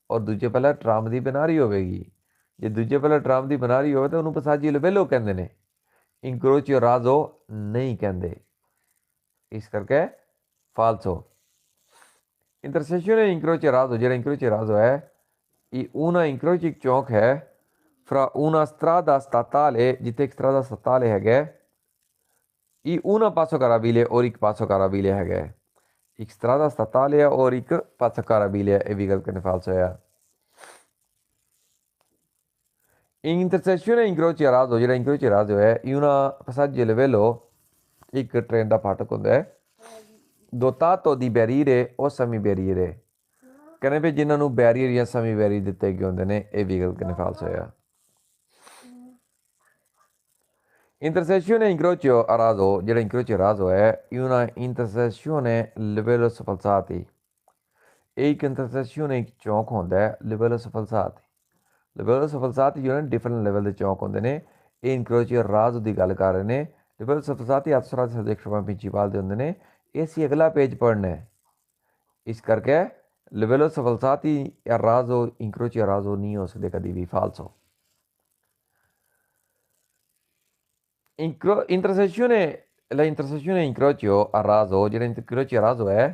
A: ਔਰ ਦੂਜੇ ਪਹਿਲਾਂ ਟਰਾਮ ਦੀ ਬਿਨਾਰੀ ਹੋਵੇਗੀ। ਜੇ ਦੂਜੇ ਪਹਿਲਾਂ ਟਰਾਮ ਦੀ ਬਿਨਾਰੀ ਹੋਵੇ ਤਾਂ ਉਹਨੂੰ ਪਸਾਜੀ ਲਿਵੇਲੋ ਕਹਿੰਦੇ ਨੇ, ਇੰਕਰੋਚੀਓ ਰਾਜ਼ੋ ਨਹੀਂ ਕਹਿੰਦੇ, ਇਸ ਕਰਕੇ ਫਾਲਸੋ। ਇੰਟਰਸੈਕਸ਼ਨ ਇੰਕਰੋਚੀਓ ਰਾਜ਼ੋ, ਜਿਹੜਾ ਇੰਕਰੋਚੀਓ ਰਾਜ਼ੋ ਹੈ, ਇਹ una incrocio ਇੱਕ ਚੌਂਕ ਹੈ fra una strada statale, ਜਿੱਥੇ ਇੱਕ strada statale ਹੈਗਾ, ਇਹ una passo carabile ਔਰ ਇੱਕ passo carabile ਹੈਗਾ, ਇੱਕ strada statale ਹੈ ਔਰ ਇੱਕ passo carabile ਹੈ, ਇਹ ਵੀ ਗੱਲ ਕਰਨੇ ਫਾਲਸ ਹੋਇਆ। Intersezione incrocio raso, ਜਿਹੜਾ incrocio raso ਹੈ, una passaggio livello, ਇੱਕ ਟ੍ਰੇਨ ਦਾ ਫਾਟਕ ਹੁੰਦਾ ਹੈ, dotato di barriere o semi-barriere, ਕਹਿੰਦੇ ਵੀ ਜਿਨ੍ਹਾਂ ਨੂੰ ਬੈਰੀਅਰ ਜਾਂ ਸਮੀ ਬੈਰੀਅਰ ਦਿੱਤੇ ਗਏ ਹੁੰਦੇ ਨੇ, ਇਹ ਵੀ ਗੱਲ ਕਿੰਨੇ ਫਾਲਸ ਹੋਇਆ। ਇੰਟਰਸੈਕਸ਼ਨ ਇੰਕਰੋਚੀਓ ਰਾਜ਼ੋ, ਜਿਹੜਾ ਇੰਕਰੋਚੀਓ ਰਾਜ਼ੋ ਹੈ, una intersezione livello sfalsati, ਇਹ ਇੱਕ ਇੰਟਰਸੈਕਸ਼ਨ ਇੱਕ ਚੌਂਕ ਹੁੰਦਾ ਹੈ ਲਿਵੇਲੋ ਸਫਲਸਾਤੀ। ਲਿਵੇਲੋ ਸਫਲਸਾਤੀ ਜੋ ਨੇ ਡਿਫਰੈਂਟ ਲੈਵਲ ਦੇ ਚੌਂਕ ਹੁੰਦੇ ਨੇ, ਇਹ ਇੰਕਰੋਚੀਓ ਰਾਜ਼ੋ ਦੀ ਗੱਲ ਕਰ ਰਹੇ ਨੇ। ਲਿਵੇਲੋ ਸਫਲਸਾਤੀ ਆਤਸਰਾ ਦੇ ਸਬਜੈਕਟ ਪ੍ਰਿੰਸੀਪਲ ਦੇ ਹੁੰਦੇ ਨੇ, ਇਹ ਅਸੀਂ ਅਗਲਾ ਪੇਜ ਪੜ੍ਹਨਾ ਹੈ, ਇਸ ਕਰਕੇ livello sfalsati e raso incrocio raso ਨਹੀਂ ਹੋ ਸਕਦੇ ਕਦੀ ਵੀ, ਫਾਲਸੋ। La intersezione incrocio a raso, ਜਿਹੜਾ incrocio raso è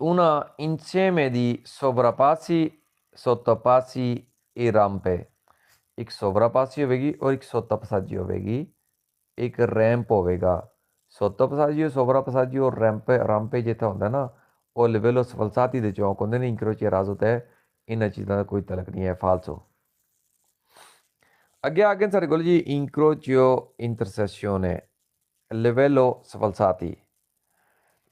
A: una insieme di sovrappassi sottopassi e rampe, एक सोवरापासी होगी और एक सोत्तापसाजी होगी, एक रैंप होगा। सोत्तापसाजी सोवरापसाजी और रांपे जितना होंगे ना वो लिवेलो सफलसाती दे चौक होंगे ने इंक्रोचियो राज होता है। इन चीज़ों का कोई तलक नहीं है, फालसो। अगे आगे सारे को जी इंक्रोचियो इंटरसेसियोने लिवेलो सफलसाती।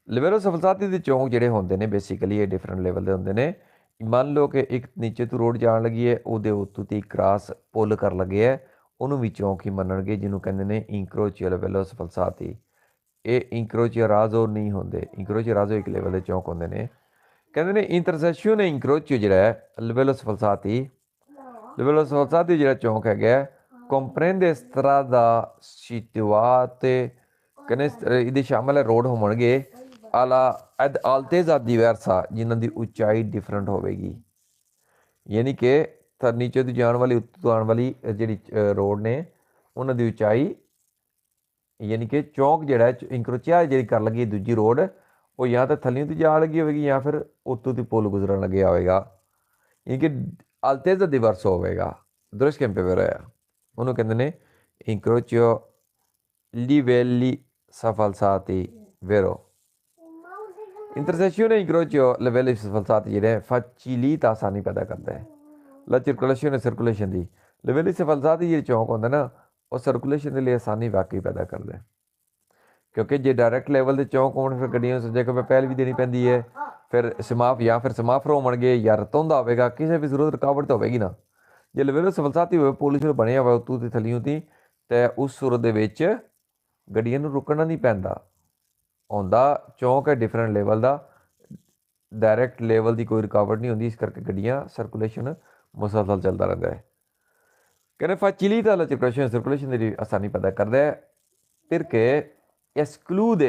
A: लिवेलो सफलसाती दे चौक ਜਿਹੜੇ ਹੁੰਦੇ ਨੇ ਬੇਸਿਕਲੀ ਇਹ ਡਿਫਰੈਂਟ ਲੈਵਲ ਦੇ ਹੁੰਦੇ ਨੇ। ਮੰਨ ਲਓ ਕਿ ਇੱਕ ਨੀਚੇ ਤੋਂ ਰੋਡ ਜਾਣ ਲੱਗੀ ਹੈ, ਉਹਦੇ ਉੱਤੋਂ ਦੀ ਕ੍ਰਾਸ ਪੁੱਲ ਕਰ ਲੱਗੇ ਹੈ, ਉਹਨੂੰ ਵੀ ਚੌਕ ਹੀ ਮੰਨਣਗੇ, ਜਿਹਨੂੰ ਕਹਿੰਦੇ ਨੇ ਇੰਕਰੋਚੀਓ ਲਿਵੇਲੋ ਸਫਲਸਾਤੀ। ਇਹ ਇੰਕਰੋਚੀਓ ਰਾਜ਼ੋ ਨਹੀਂ ਹੁੰਦੇ, ਇੰਕਰੋਚੀਓ ਰਾਜ਼ੋ ਇੱਕ ਲੈਵਲ ਦੇ ਚੌਕ ਹੁੰਦੇ ਨੇ। ਕਹਿੰਦੇ ਨੇ ਇੰਟਰਸੈਕਸ਼ਨ ਇੰਕਰੋਚੀਓ ਜਿਹੜਾ ਹੈ ਲਿਵੇਲੋ ਸਫਲਸਾਤੀ, ਲਿਵੇਲੋ ਸਫਲਸਾਤੀ ਜਿਹੜਾ ਚੌਕ ਹੈਗਾ comprende strada situate, ਕਹਿੰਦੇ ਇਹਦੇ ਸ਼ਾਮਲ ਹੈ ਰੋਡ ਹੋਣਗੇ ਆਲਾ ਐਡ altezza diversa, ਜਿਨ੍ਹਾਂ ਦੀ ਉਚਾਈ ਡਿਫਰੈਂਟ ਹੋਵੇਗੀ। ਯਾਨੀ ਕਿ ਨੀਚੇ ਤੋਂ ਜਾਣ ਵਾਲੀ ਉੱਤੋਂ ਤੋਂ ਆਉਣ ਵਾਲੀ ਜਿਹੜੀ ਰੋਡ ਨੇ ਉਹਨਾਂ ਦੀ ਉਚਾਈ, ਯਾਨੀ ਕਿ ਚੌਂਕ ਜਿਹੜਾ ਇੰਕਰੋਚੀਆ ਜਿਹੜੀ ਕਰ ਲੱਗੀ ਦੂਜੀ ਰੋਡ, ਉਹ ਜਾਂ ਤਾਂ ਥੱਲੇ ਤੋਂ ਜਾ ਲੱਗੀ ਹੋਵੇਗੀ ਜਾਂ ਫਿਰ ਉੱਤੋਂ ਦੀ ਪੁੱਲ ਗੁਜ਼ਰਨ ਲੱਗਿਆ ਹੋਵੇਗਾ। ਯਾਨੀ ਕਿ altezza diversa ਹੋਵੇਗਾ। ਦ੍ਰਿਸ਼ ਕੈਂਪੇ ਵਗੈਰਾ ਉਹਨੂੰ ਕਹਿੰਦੇ ਨੇ ਇੰਕਰੋਚੀਓ livelli sfalsati, vero? Intersezione incrocio livelli sfalsati ਜਿਹੜੇ facilita ਆਸਾਨੀ ਪੈਦਾ ਕਰਦਾ ਹੈ ਲਾ ਸਰਕੂਲੇਸ਼ਨ ਦੀ। ਲਿਵੇਲੀ ਸਫਲਸਾਤੀ ਜਿਹੜੇ ਚੌਂਕ ਹੁੰਦਾ ਨਾ ਉਹ ਸਰਕੂਲੇਸ਼ਨ ਦੇ ਲਈ ਆਸਾਨੀ ਵਾਕਈ ਪੈਦਾ ਕਰਦਾ ਹੈ, ਕਿਉਂਕਿ ਜੇ ਡਾਇਰੈਕਟ ਲੈਵਲ ਦੇ ਚੌਂਕ ਹੋਣ ਫਿਰ ਗੱਡੀਆਂ ਨੂੰ ਸੱਜੇ ਖੱਬੇ ਪਹਿਲ ਵੀ ਦੇਣੀ ਪੈਂਦੀ ਹੈ, ਫਿਰ ਸਮਾਫਰ ਹੋਣਗੇ ਜਾਂ ਰਤੋਂਦਾ ਹੋਵੇਗਾ, ਕਿਸੇ ਵੀ ਜ਼ਰੂਰਤ ਰੁਕਾਵਟ ਤਾਂ ਹੋਵੇਗੀ ਨਾ। ਜੇ ਲਿਵੇਲੀ ਸਫਲਸਾਤੀ ਹੋਵੇ, ਪੁਲਿਸ ਨੂੰ ਬਣਿਆ ਹੋਇਆ ਉੱਤੋਂ ਦੀ ਥੱਲਿਓਂ ਦੀ, ਤੇ ਉਸ ਸੂਰਤ ਦੇ ਵਿੱਚ ਗੱਡੀਆਂ ਨੂੰ ਰੁਕਣਾ ਨਹੀਂ ਪੈਂਦਾ। ਹੁੰਦਾ ਚੌਂਕ ਹੈ ਡਿਫਰੈਂਟ ਲੈਵਲ ਦਾ, ਡਾਇਰੈਕਟ ਲੈਵਲ ਦੀ ਕੋਈ ਰੁਕਾਵਟ ਨਹੀਂ ਹੁੰਦੀ, ਇਸ ਕਰਕੇ ਗੱਡੀਆਂ ਸਰਕੂਲੇਸ਼ਨ ਮੁਸਲਸਲ ਚੱਲਦਾ ਰਹਿੰਦਾ ਹੈ। ਕਹਿੰਦੇ facilita la circolazione ਦੀ ਆਸਾਨੀ ਪੈਦਾ ਕਰਦਾ ਹੈ, perché esclude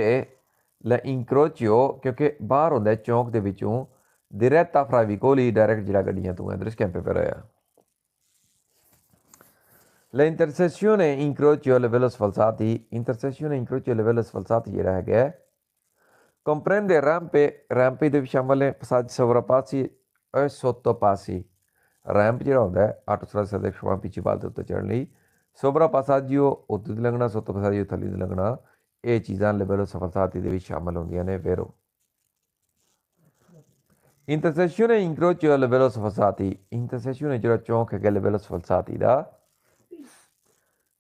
A: l'incrocio, ਕਿਉਂਕਿ ਬਾਹਰ ਹੁੰਦਾ ਚੌਂਕ ਦੇ ਵਿੱਚੋਂ diretta fra i vicoli, direct ਜਿਹੜਾ ਗੱਡੀਆਂ ਤੋਂ ਹੈ। ਦ੍ਰਿਸ਼ ਕੈਂਪੇ ਪਰ ਆਇਆ la intersezione incrocio livello sfalsati, intersezione incrocio livello sfalsati ਜਿਹੜਾ ਹੈਗਾ comprende rampe ਦੇ ਸ਼ਾਮਲ ਹੈ passaggi sovrappassi e sottopassi। Ramp ਜਿਹੜਾ ਹੁੰਦਾ ਹੈ ਆਟੋਸਟਰਾਦਾ ਦੇ ਸ਼ਵਾਂ ਪਿੱਛੇ ਬਾਲ ਦੇ ਉੱਤੇ ਚੜ੍ਹਨ ਲਈ, ਸੋਵਰਾਪਾਸਾਜੀਓ ਉੱਤੇ ਦੀ ਲੰਘਣਾ, ਸੋਤੋਪਾਸਾਜੀਓ ਥੱਲੇ ਦੀ ਲੰਘਣਾ, ਇਹ ਚੀਜ਼ਾਂ ਲਿਵੇਲੋ ਸਫਲਸਾਤੀ ਦੇ ਵਿੱਚ ਸ਼ਾਮਲ ਹੁੰਦੀਆਂ ਨੇ। ਵੈਰੋ ਇੰਟਰਸੈਕਸ਼ਨ ਇੰਕਰੋਚੀਓ ਲਿਵੇਲੋ ਸਫਲਸਾਤੀ, ਇੰਟਰਸੈਕਸ਼ਨ ਜਿਹੜਾ ਚੌਂਕ ਹੈਗਾ ਲਿਵੇਲੋ ਸਫਲਸਾਤੀ ਦਾ,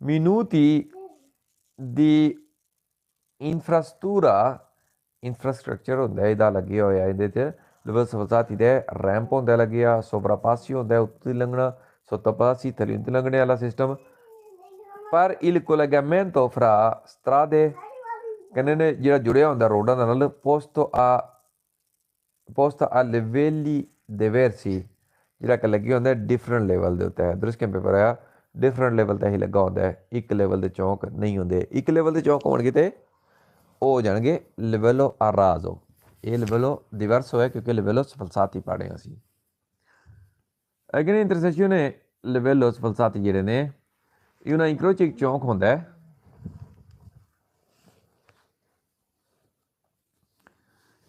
A: minuti di infrastructure ਹੁੰਦਾ ਇਹਦਾ ਲੱਗਿਆ ਹੋਇਆ, ਇਹਦੇ 'ਚ ਲਿਵੇਲੋ ਸਫਲਸਾਤੀ ਦੇ ਰੈਂਪ ਹੁੰਦਾ ਲੱਗਿਆ, ਸੋਵਰਾਪਾਸੀ ਹੁੰਦਾ ਉੱਤੇ ਦੀ ਲੰਘਣਾ, sottopassi ਥੱਲੇ ਦੀ ਲੰਘਣੇ ਵਾਲਾ ਸਿਸਟਮ। ਪਰ il collegamento fra strade, ਕਹਿੰਦੇ ਨੇ ਜਿਹੜਾ ਜੁੜਿਆ ਹੁੰਦਾ ਰੋਡਾਂ ਦੇ ਨਾਲ, posta a livelli diversi, ਜਿਹੜਾ ਕਿ ਲੱਗਿਆ ਹੁੰਦਾ ਡਿਫਰੈਂਟ ਲੈਵਲ ਦੇ ਉੱਤੇ ਹੈ। ਦ੍ਰਿਸ਼ ਕੈਂਪੇ ਪਰ ਆਇਆ ਡਿਫਰੈਂਟ ਲੈਵਲ 'ਤੇ ਹੀ ਲੱਗਾ ਹੁੰਦਾ ਹੈ, ਇੱਕ ਲੈਵਲ ਦੇ ਚੌਂਕ ਨਹੀਂ ਹੁੰਦੇ। ਇੱਕ ਲੈਵਲ ਦੇ ਚੌਂਕ ਹੋਣਗੇ ਤੇ ਉਹ ਹੋ ਜਾਣਗੇ ਲਿਵੇਲੋ ਆਰਾਜ਼ੋ। ਇਹ ਲਿਵੇਲੋ ਡਿਵਰਸ ਹੋਇਆ ਕਿਉਂਕਿ ਲਿਵੇਲੋ ਸਫਲਸਾਤੀ ਪੜ੍ਹੇ ਅਸੀਂ। ਅਗੇਨ ਇੰਟਰਸੈਕਸ਼ਨ ਲਿਵੇਲੋ ਸਫਲਸਾਤੀ ਜਿਹੜੇ ਨੇ ਇਹਨਾਂ ਇੰਕਰੋਚ ਇੱਕ ਚੌਂਕ ਹੁੰਦਾ ਹੈ,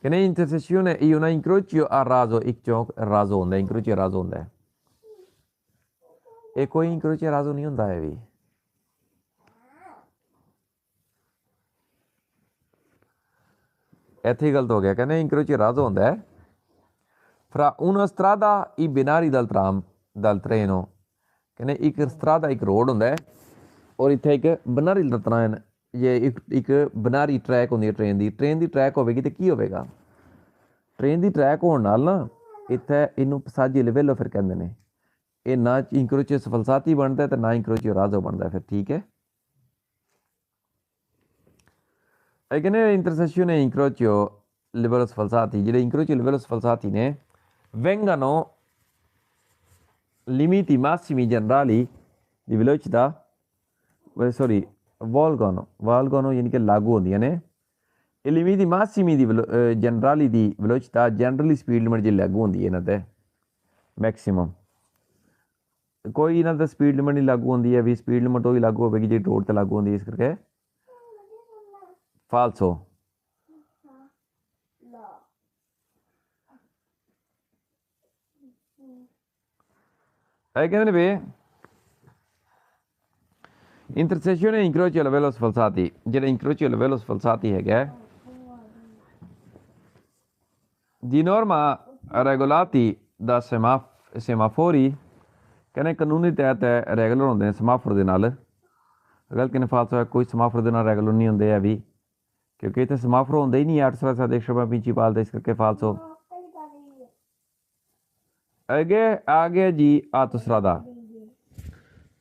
A: ਕਹਿੰਦੇ ਇੰਟਰਸੈਕਸ਼ਨ ਇਹਨਾਂ ਇੰਕਰੋਚੀਓ ਆਰਾਜ਼ੋ, ਇੱਕ ਚੌਂਕ ਰਾਜ਼ੋ ਹੁੰਦਾ, ਇੰਕਰੋਚੀਓ ਰਾਜ਼ੋ ਹੁੰਦਾ ਹੈ। ਇਹ ਕੋਈ ਇੰਕਰੋਚੀਓ ਰਾਜ਼ੋ ਨਹੀਂ ਹੁੰਦਾ ਹੈ ਵੀ, ਇੱਥੇ ਹੀ ਗਲਤ ਹੋ ਗਿਆ। ਕਹਿੰਦੇ ਇੰਕਰੋਚੀਓ ਰਾਜ਼ੋ ਹੁੰਦਾ ਹੈ fra una strada i binari dal treno, ਕਹਿੰਦੇ ਇੱਕ ਸਟਰਾਦਾ ਇੱਕ ਰੋਡ ਹੁੰਦਾ ਹੈ ਔਰ ਇੱਥੇ ਇੱਕ ਬਨਾਰੀ ਦਾ ਟ੍ਰੇਨ, ਜੇ ਇੱਕ ਬਨਾਰੀ ਟਰੈਕ ਹੁੰਦੀ ਹੈ ਟ੍ਰੇਨ ਦੀ ਟਰੈਕ ਹੋਵੇਗੀ ਤੇ ਕੀ ਹੋਵੇਗਾ, ਟ੍ਰੇਨ ਦੀ ਟਰੈਕ ਹੋਣ ਨਾਲ ਨਾ ਇੱਥੇ ਇਹਨੂੰ ਪਸਾਜੀ ਲਿਵੇਲੋ ਫਿਰ ਕਹਿੰਦੇ ਨੇ। ਇਹ ਨਾ ਇੰਕਰੋਚੀਓ ਸਫਲਸਾਤੀ ਬਣਦਾ ਤੇ ਨਾ ਇੰਕਰੋਚੀਓ ਰਾਜ਼ੋ ਬਣਦਾ ਫਿਰ, ਠੀਕ ਹੈ। ਇਹ ਕਹਿੰਦੇ ਇੰਟਰਸੈਕਸ਼ਨ ਇੰਕਰੋਚੀਓ ਲਿਵੇਲੋ ਸਫਲਸਾਤੀ, ਜਿਹੜੇ ਇੰਕਰੋਚੀਓ ਲਿਵੇਲੋ ਸਫਲਸਾਤੀ ਨੇ vengano limiti massimi generali di velocità, valgono ਯਾਨੀ ਕਿ ਲਾਗੂ ਹੁੰਦੀਆਂ ਨੇ। ਇਹ ਲਿਮਿਟੀ ਮਾਸਿਮੀ ਦੀ ਜਨਰਲੀ ਦੀ ਵੈਲੋਸਿਟੀ, ਜਨਰਲੀ ਸਪੀਡ ਲਿਮਿਟ ਜੇ ਲਾਗੂ ਹੁੰਦੀ ਹੈ ਇਹਨਾਂ 'ਤੇ ਮੈਕਸੀਮਮ, ਕੋਈ ਇਹਨਾਂ 'ਤੇ ਸਪੀਡ ਲਿਮਿਟ ਨਹੀਂ ਲਾਗੂ ਹੁੰਦੀ ਹੈ ਵੀ ਸਪੀਡ ਲਿਮਿਟ ਉਹ ਹੀ ਲਾਗੂ ਹੋਵੇਗੀ ਜਿਹੜੀ ਰੋਡ 'ਤੇ ਲਾਗੂ ਹੁੰਦੀ ਹੈ, ਇਸ ਕਰਕੇ ਫਾਲਸੋ। ਇਹ ਕਹਿੰਦੇ ਨੇ ਵੀ intersezione incroci alla veloce falsati, ਜਿਹੜਾ incroci alla veloce falsati ਹੈਗਾ di norma regolati da semafori ਕਹਿੰਦੇ ਕਾਨੂੰਨੀ ਤਹਿਤ ਰੈਗੂਲਰ ਹੁੰਦੇ ਨੇ ਸਮਾਫਰ ਦੇ ਨਾਲ ਗਲਤ ਕਿਨੇ ਫਾਲਸ ਹੋਇਆ ਕੋਈ ਸਮਾਫਰ ਦੇ ਨਾਲ ਰੈਗੂਲਰ ਨਹੀਂ ਹੁੰਦੇ ਆ ਵੀ ਕਿਉਂਕਿ ਇੱਥੇ ਸਮਾਫਰ ਹੁੰਦੇ ਹੀ ਨਹੀਂ 800 100 ਪ੍ਰਿੰਸੀਪਲ ਦਾ ਇਸ ਕਰਕੇ ਫਾਲਸ ਹੋ ਅੱਗੇ ਜੀ ਆਤਸਰਾਦਾ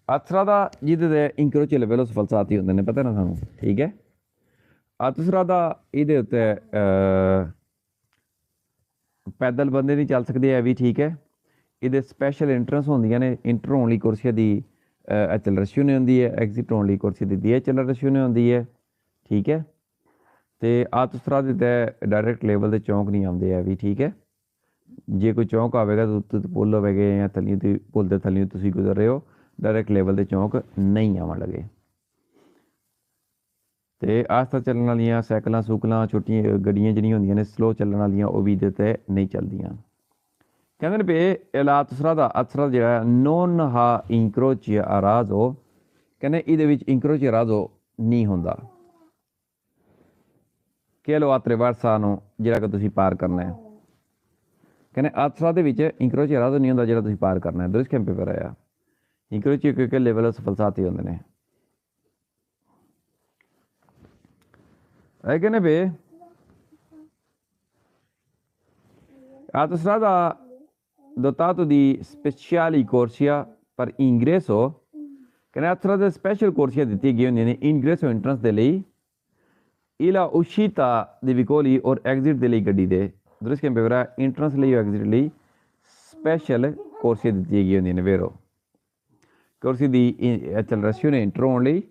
A: ਆਤਸਰਾਦਾ ਜਿਹਦੇ ਤੇ ਇੰਕਰੋਚੀ ਲੈਵਲ ਫਲਸਾਤੀ ਹੁੰਦੇ ਨੇ ਪਤਾ ਨਾ ਸਾਨੂੰ ਠੀਕ ਹੈ ਆਤਸਰਾਦਾ ਇਹਦੇ ਉੱਤੇ ਪੈਦਲ ਬੰਦੇ ਨਹੀਂ ਚੱਲ ਸਕਦੇ ਇਹ ਵੀ ਠੀਕ ਹੈ ਇਹਦੇ ਸਪੈਸ਼ਲ ਐਂਟਰੈਂਸ ਹੁੰਦੀਆਂ ਨੇ ਇੰਟਰ ਹੋਣ ਲਈ ਕੁਰਸੀਆਂ ਦੀ ਐਚਲਰੇਸ਼ਨ ਹੁੰਦੀ ਹੈ ਐਗਜ਼ਿਟ ਹੋਣ ਲਈ ਕੁਰਸੀ ਦੀ ਐਚਲਰੇਸ਼ਨ ਹੁੰਦੀ ਹੈ ਠੀਕ ਹੈ ਤੇ ਆਤਸਰਾਦੇ ਤੇ ਡਾਇਰੈਕਟ ਲੈਵਲ ਦੇ ਚੌਂਕ ਨਹੀਂ ਆਉਂਦੇ ਇਹ ਵੀ ਠੀਕ ਹੈ ਜੇ ਕੋਈ ਚੌਂਕ ਆਵੇਗਾ ਤਾਂ ਉੱਤੇ ਪੁੱਲ ਹੋਵੇਗੇ ਜਾਂ ਥੱਲੇ ਦੀ ਪੁੱਲ ਦੇ ਥੱਲੇ ਤੁਸੀਂ ਗੁਜ਼ਰ ਰਹੇ ਹੋ ਡਾਇਰੈਕਟ ਲੈਵਲ ਦੇ ਚੌਂਕ ਨਹੀਂ ਆਉਣ ਲੱਗੇ ਤੇ ਆਸਤਾ ਚੱਲਣ ਵਾਲੀਆਂ ਸਾਈਕਲਾਂ ਸੂਕਲਾਂ ਛੋਟੀਆਂ ਗੱਡੀਆਂ ਜਿਹੜੀਆਂ ਹੁੰਦੀਆਂ ਨੇ ਸਲੋ ਚੱਲਣ ਵਾਲੀਆਂ ਉਹ ਵੀ ਇਹਦੇ ਤੇ ਨਹੀਂ ਚੱਲਦੀਆਂ ਕਹਿੰਦੇ ਨੇ ਵੀ ਅਤਸਰਾਦਾ ਜਿਹੜਾ ਨੋਨ ਹਾ ਇੰਕਰੋਚੀ ਅਰਾਜ਼ੋ ਕਹਿੰਦੇ ਇਹਦੇ ਵਿੱਚ ਇੰਕਰੋਚੀ ਅਰਾਜ਼ੋ ਨਹੀਂ ਹੁੰਦਾ ਕਹਿ ਲਓ ਆਤਰੇਵਰਸਾ ਨੂੰ ਜਿਹੜਾ ਕਿ ਤੁਸੀਂ ਪਾਰ ਕਰਨਾ ਹੈ ਕਹਿੰਦੇ ਆਤਸਰਾ ਦੇ ਵਿੱਚ ਇੰਕਰੋਚੀ ਅਰਾਜ਼ੋ ਨਹੀਂ ਹੁੰਦਾ ਜਿਹੜਾ ਤੁਸੀਂ ਪਾਰ ਕਰਨਾ ਹੈ ਦਰਿਸ਼ ਕੈਂਪ ਪੇਪਰ ਆਇਆ ਇੰਕਰੋਚੀ ਕਿਉਂਕਿ ਲੈਵਲ ਸਫਲਸਾਤੀ ਹੁੰਦੇ ਨੇ ਇਹ ਕਹਿੰਦੇ ਵੀ autostrada dotato di speciali corsia per ingresso ਕਹਿੰਦੇ autostrada ਸਪੈਸ਼ਲ ਕੋਰਸੀਆਂ ਦਿੱਤੀ ਗਈ ਹੁੰਦੀਆਂ ਨੇ ਇਨਗ੍ਰੈਸ ਐਂਟਰੈਂਸ ਦੇ ਲਈ ਇਲਾ ਉਸ਼ੀਤਾ ਦੇ ਵਿਕੋਲੀ ਔਰ ਐਗਜ਼ਿਟ ਦੇ ਲਈ ਗੱਡੀ ਦੇ ਦਰਿਸ਼ ਕੈਂਪ ਪੇਪਰ ਐਂਟਰੈਂਸ ਲਈ ਐਗਜ਼ਿਟ ਲਈ ਸਪੈਸ਼ਲ ਕੋਰਸੀਆਂ ਦਿੱਤੀਆਂ ਗਈਆਂ ਹੁੰਦੀਆਂ ਨੇ ਵੇਰੋ corsia di accelerazione intro only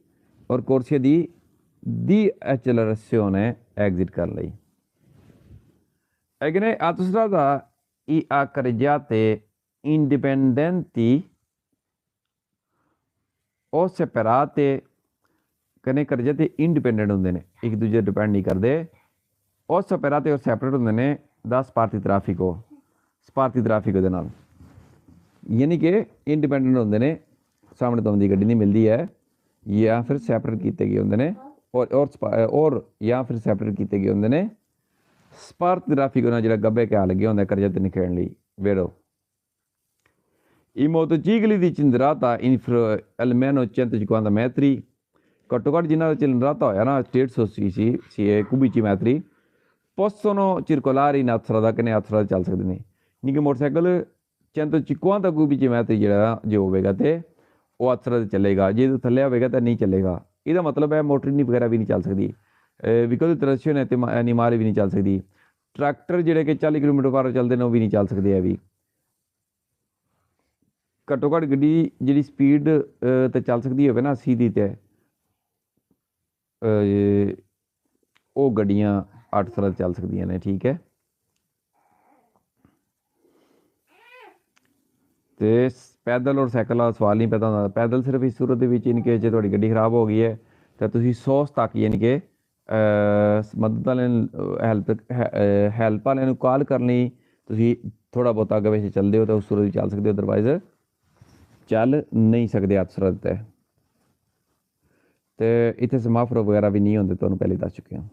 A: or corsia di accelerazione exit ਕਰਨ ਲਈ ਅਗਨੇ autostrada a carreggiate indipendenti o separate ਕਨੇ carreggiate independent ਹੁੰਦੇ ਨੇ ਇੱਕ ਦੂਜੇ ਡਿਪੈਂਡ ਨਹੀਂ ਕਰਦੇ ਉਹ separate ਔਰ ਸੈਪਰੇਟ ਹੁੰਦੇ ਨੇ ਦਾ ਸਪਾਰਤੀ ਟ੍ਰੈਫਿਕੋ ਦੇ ਨਾਲ ਯਾਨੀ ਕਿ ਇੰਡੀਪੈਂਡੈਂਟ ਹੁੰਦੇ ਨੇ ਸਾਹਮਣੇ ਤੋਂ ਦੀ ਗੱਡੀ ਨਹੀਂ ਮਿਲਦੀ ਹੈ ਜਾਂ ਫਿਰ ਸੈਪਰੇਟ ਕੀਤੇ ਗਏ ਹੁੰਦੇ ਨੇ ਔਰ ਜਾਂ ਫਿਰ ਸੈਪਰੇਟ ਕੀਤੇ ਗਏ ਹੁੰਦੇ ਨੇ ਸਪਾਰਕ ਟ੍ਰੈਫਿਕ ਨਾਲ ਜਿਹੜਾ ਗੱਬੇ ਕਿਆ ਲੱਗਿਆ ਹੁੰਦਾ ਕਰਜ਼ਾ ਤੇ ਨਿਕਲਣ ਲਈ ਵੇੜੋ I motocicli di cilindrata almeno 150 metri ਘੱਟੋ ਘੱਟ ਜਿਨ੍ਹਾਂ ਦਾ cilindrata ਹੋਇਆ ਨਾ 150 cc cubici metri possono circolare in autostrada ਕਿ ਨੇ autostrada ਚੱਲ ਸਕਦੇ ਨੇ ਨਹੀਂ ਕਿ ਮੋਟਰਸਾਈਕਲ 150 cubici metri ਜਿਹੜਾ ਜੇ ਹੋਵੇਗਾ ਤੇ ਉਹ autostrada ਤੇ ਚੱਲੇਗਾ ਜੇ ਥੱਲੇ ਹੋਵੇਗਾ ਤਾਂ ਨਹੀਂ ਚੱਲੇਗਾ ਇਹਦਾ ਮਤਲਬ ਹੈ ਮੋਟਰ ਨਹੀਂ ਵਗੈਰਾ ਵੀ ਨਹੀਂ ਚੱਲ ਸਕਦੀ ਵਹੀਕਲ ਦੀ ਟ੍ਰਾਂਸਪੋਰਟੇਸ਼ਨ ਹੈ ਤੇ ਐਨੀਮਲ ਵੀ ਨਹੀਂ ਚੱਲ ਸਕਦੀ ਟਰੈਕਟਰ ਜਿਹੜੇ ਕਿ 40 ਕਿਲੋਮੀਟਰ ਪਰ ਚੱਲਦੇ ਨੇ ਉਹ ਵੀ ਨਹੀਂ ਚੱਲ ਸਕਦੇ ਹੈ ਵੀ ਘੱਟੋ ਘੱਟ ਗੱਡੀ ਜਿਹੜੀ ਸਪੀਡ 'ਤੇ ਚੱਲ ਸਕਦੀ ਹੋਵੇ ਨਾ 80 ਦੀ ਤੇ ਉਹ ਗੱਡੀਆਂ 800 ਚੱਲ ਸਕਦੀਆਂ ਨੇ ਠੀਕ ਹੈ ਤੇ ਪੈਦਲ ਔਰ ਸਾਈਕਲ ਦਾ ਸਵਾਲ ਨਹੀਂ ਪੈਦਾ ਹੁੰਦਾ ਪੈਦਲ ਸਿਰਫ ਇਸ ਸੂਰਤ ਦੇ ਵਿੱਚ ਇਨ ਕੇਸ ਜੇ ਤੁਹਾਡੀ ਗੱਡੀ ਖਰਾਬ ਹੋ ਗਈ ਹੈ ਤਾਂ ਤੁਸੀਂ 100 ਤੱਕ ਯਾਨੀ ਕਿ ਮਦਦ ਵਾਲਿਆਂ ਨੂੰ ਹੈਲਪ ਵਾਲਿਆਂ ਨੂੰ ਕਾਲ ਕਰਨ ਲਈ ਤੁਸੀਂ ਥੋੜ੍ਹਾ ਬਹੁਤਾ ਅੱਗੇ ਪਿੱਛੇ ਚੱਲਦੇ ਹੋ ਤਾਂ ਉਸ ਸੂਰਤ ਵਿੱਚ ਚੱਲ ਸਕਦੇ ਹੋ ਅਦਰਵਾਈਜ਼ ਚੱਲ ਨਹੀਂ ਸਕਦੇ ਆਤਸਰਤ 'ਤੇ ਅਤੇ ਇੱਥੇ ਸਮਾਫਰ ਵਗੈਰਾ ਵੀ ਨਹੀਂ ਹੁੰਦੇ ਤੁਹਾਨੂੰ ਪਹਿਲੇ ਦੱਸ ਚੁੱਕੇ ਹਾਂ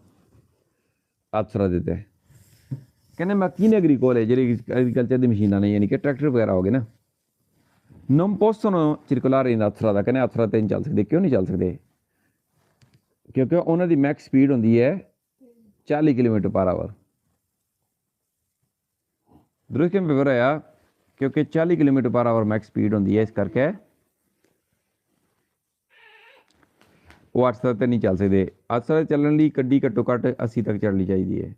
A: ਆਤਸਰਤ 'ਤੇ ਕਹਿੰਦੇ ਮਸ਼ੀਨਰੀ ਕੋਲ ਹੈ ਜਿਹੜੀ ਐਗਰੀਕਲਚਰ ਦੀ ਮਸ਼ੀਨਾਂ ਨੇ ਯਾਨੀ ਕਿ ਟਰੈਕਟਰ ਵਗੈਰਾ ਹੋ ਗਏ ਨਾ non possono circolare in autostrada ਕਹਿੰਦੇ autostrada 'ਤੇ ਨਹੀਂ ਚੱਲ ਸਕਦੇ ਕਿਉਂ ਨਹੀਂ ਚੱਲ ਸਕਦੇ ਕਿਉਂਕਿ ਉਹਨਾਂ ਦੀ ਮੈਕਸ ਸਪੀਡ ਹੁੰਦੀ ਹੈ 40 ਕਿਲੋਮੀਟਰ ਪਰ ਆਵਰ ਦਰਿਸ਼ ਕੈਂਪ ਪੇਪਰ ਆਇਆ ਕਿਉਂਕਿ 40 ਕਿਲੋਮੀਟਰ ਪਰ ਆਵਰ ਮੈਕਸ ਸਪੀਡ ਹੁੰਦੀ ਹੈ ਇਸ ਕਰਕੇ ਉਹ 800 'ਤੇ ਨਹੀਂ ਚੱਲ ਸਕਦੇ 800 ਚੱਲਣ ਲਈ ਗੱਡੀ ਘੱਟੋ ਘੱਟ 80 ਤੱਕ ਚੱਲਣੀ ਚਾਹੀਦੀ ਹੈ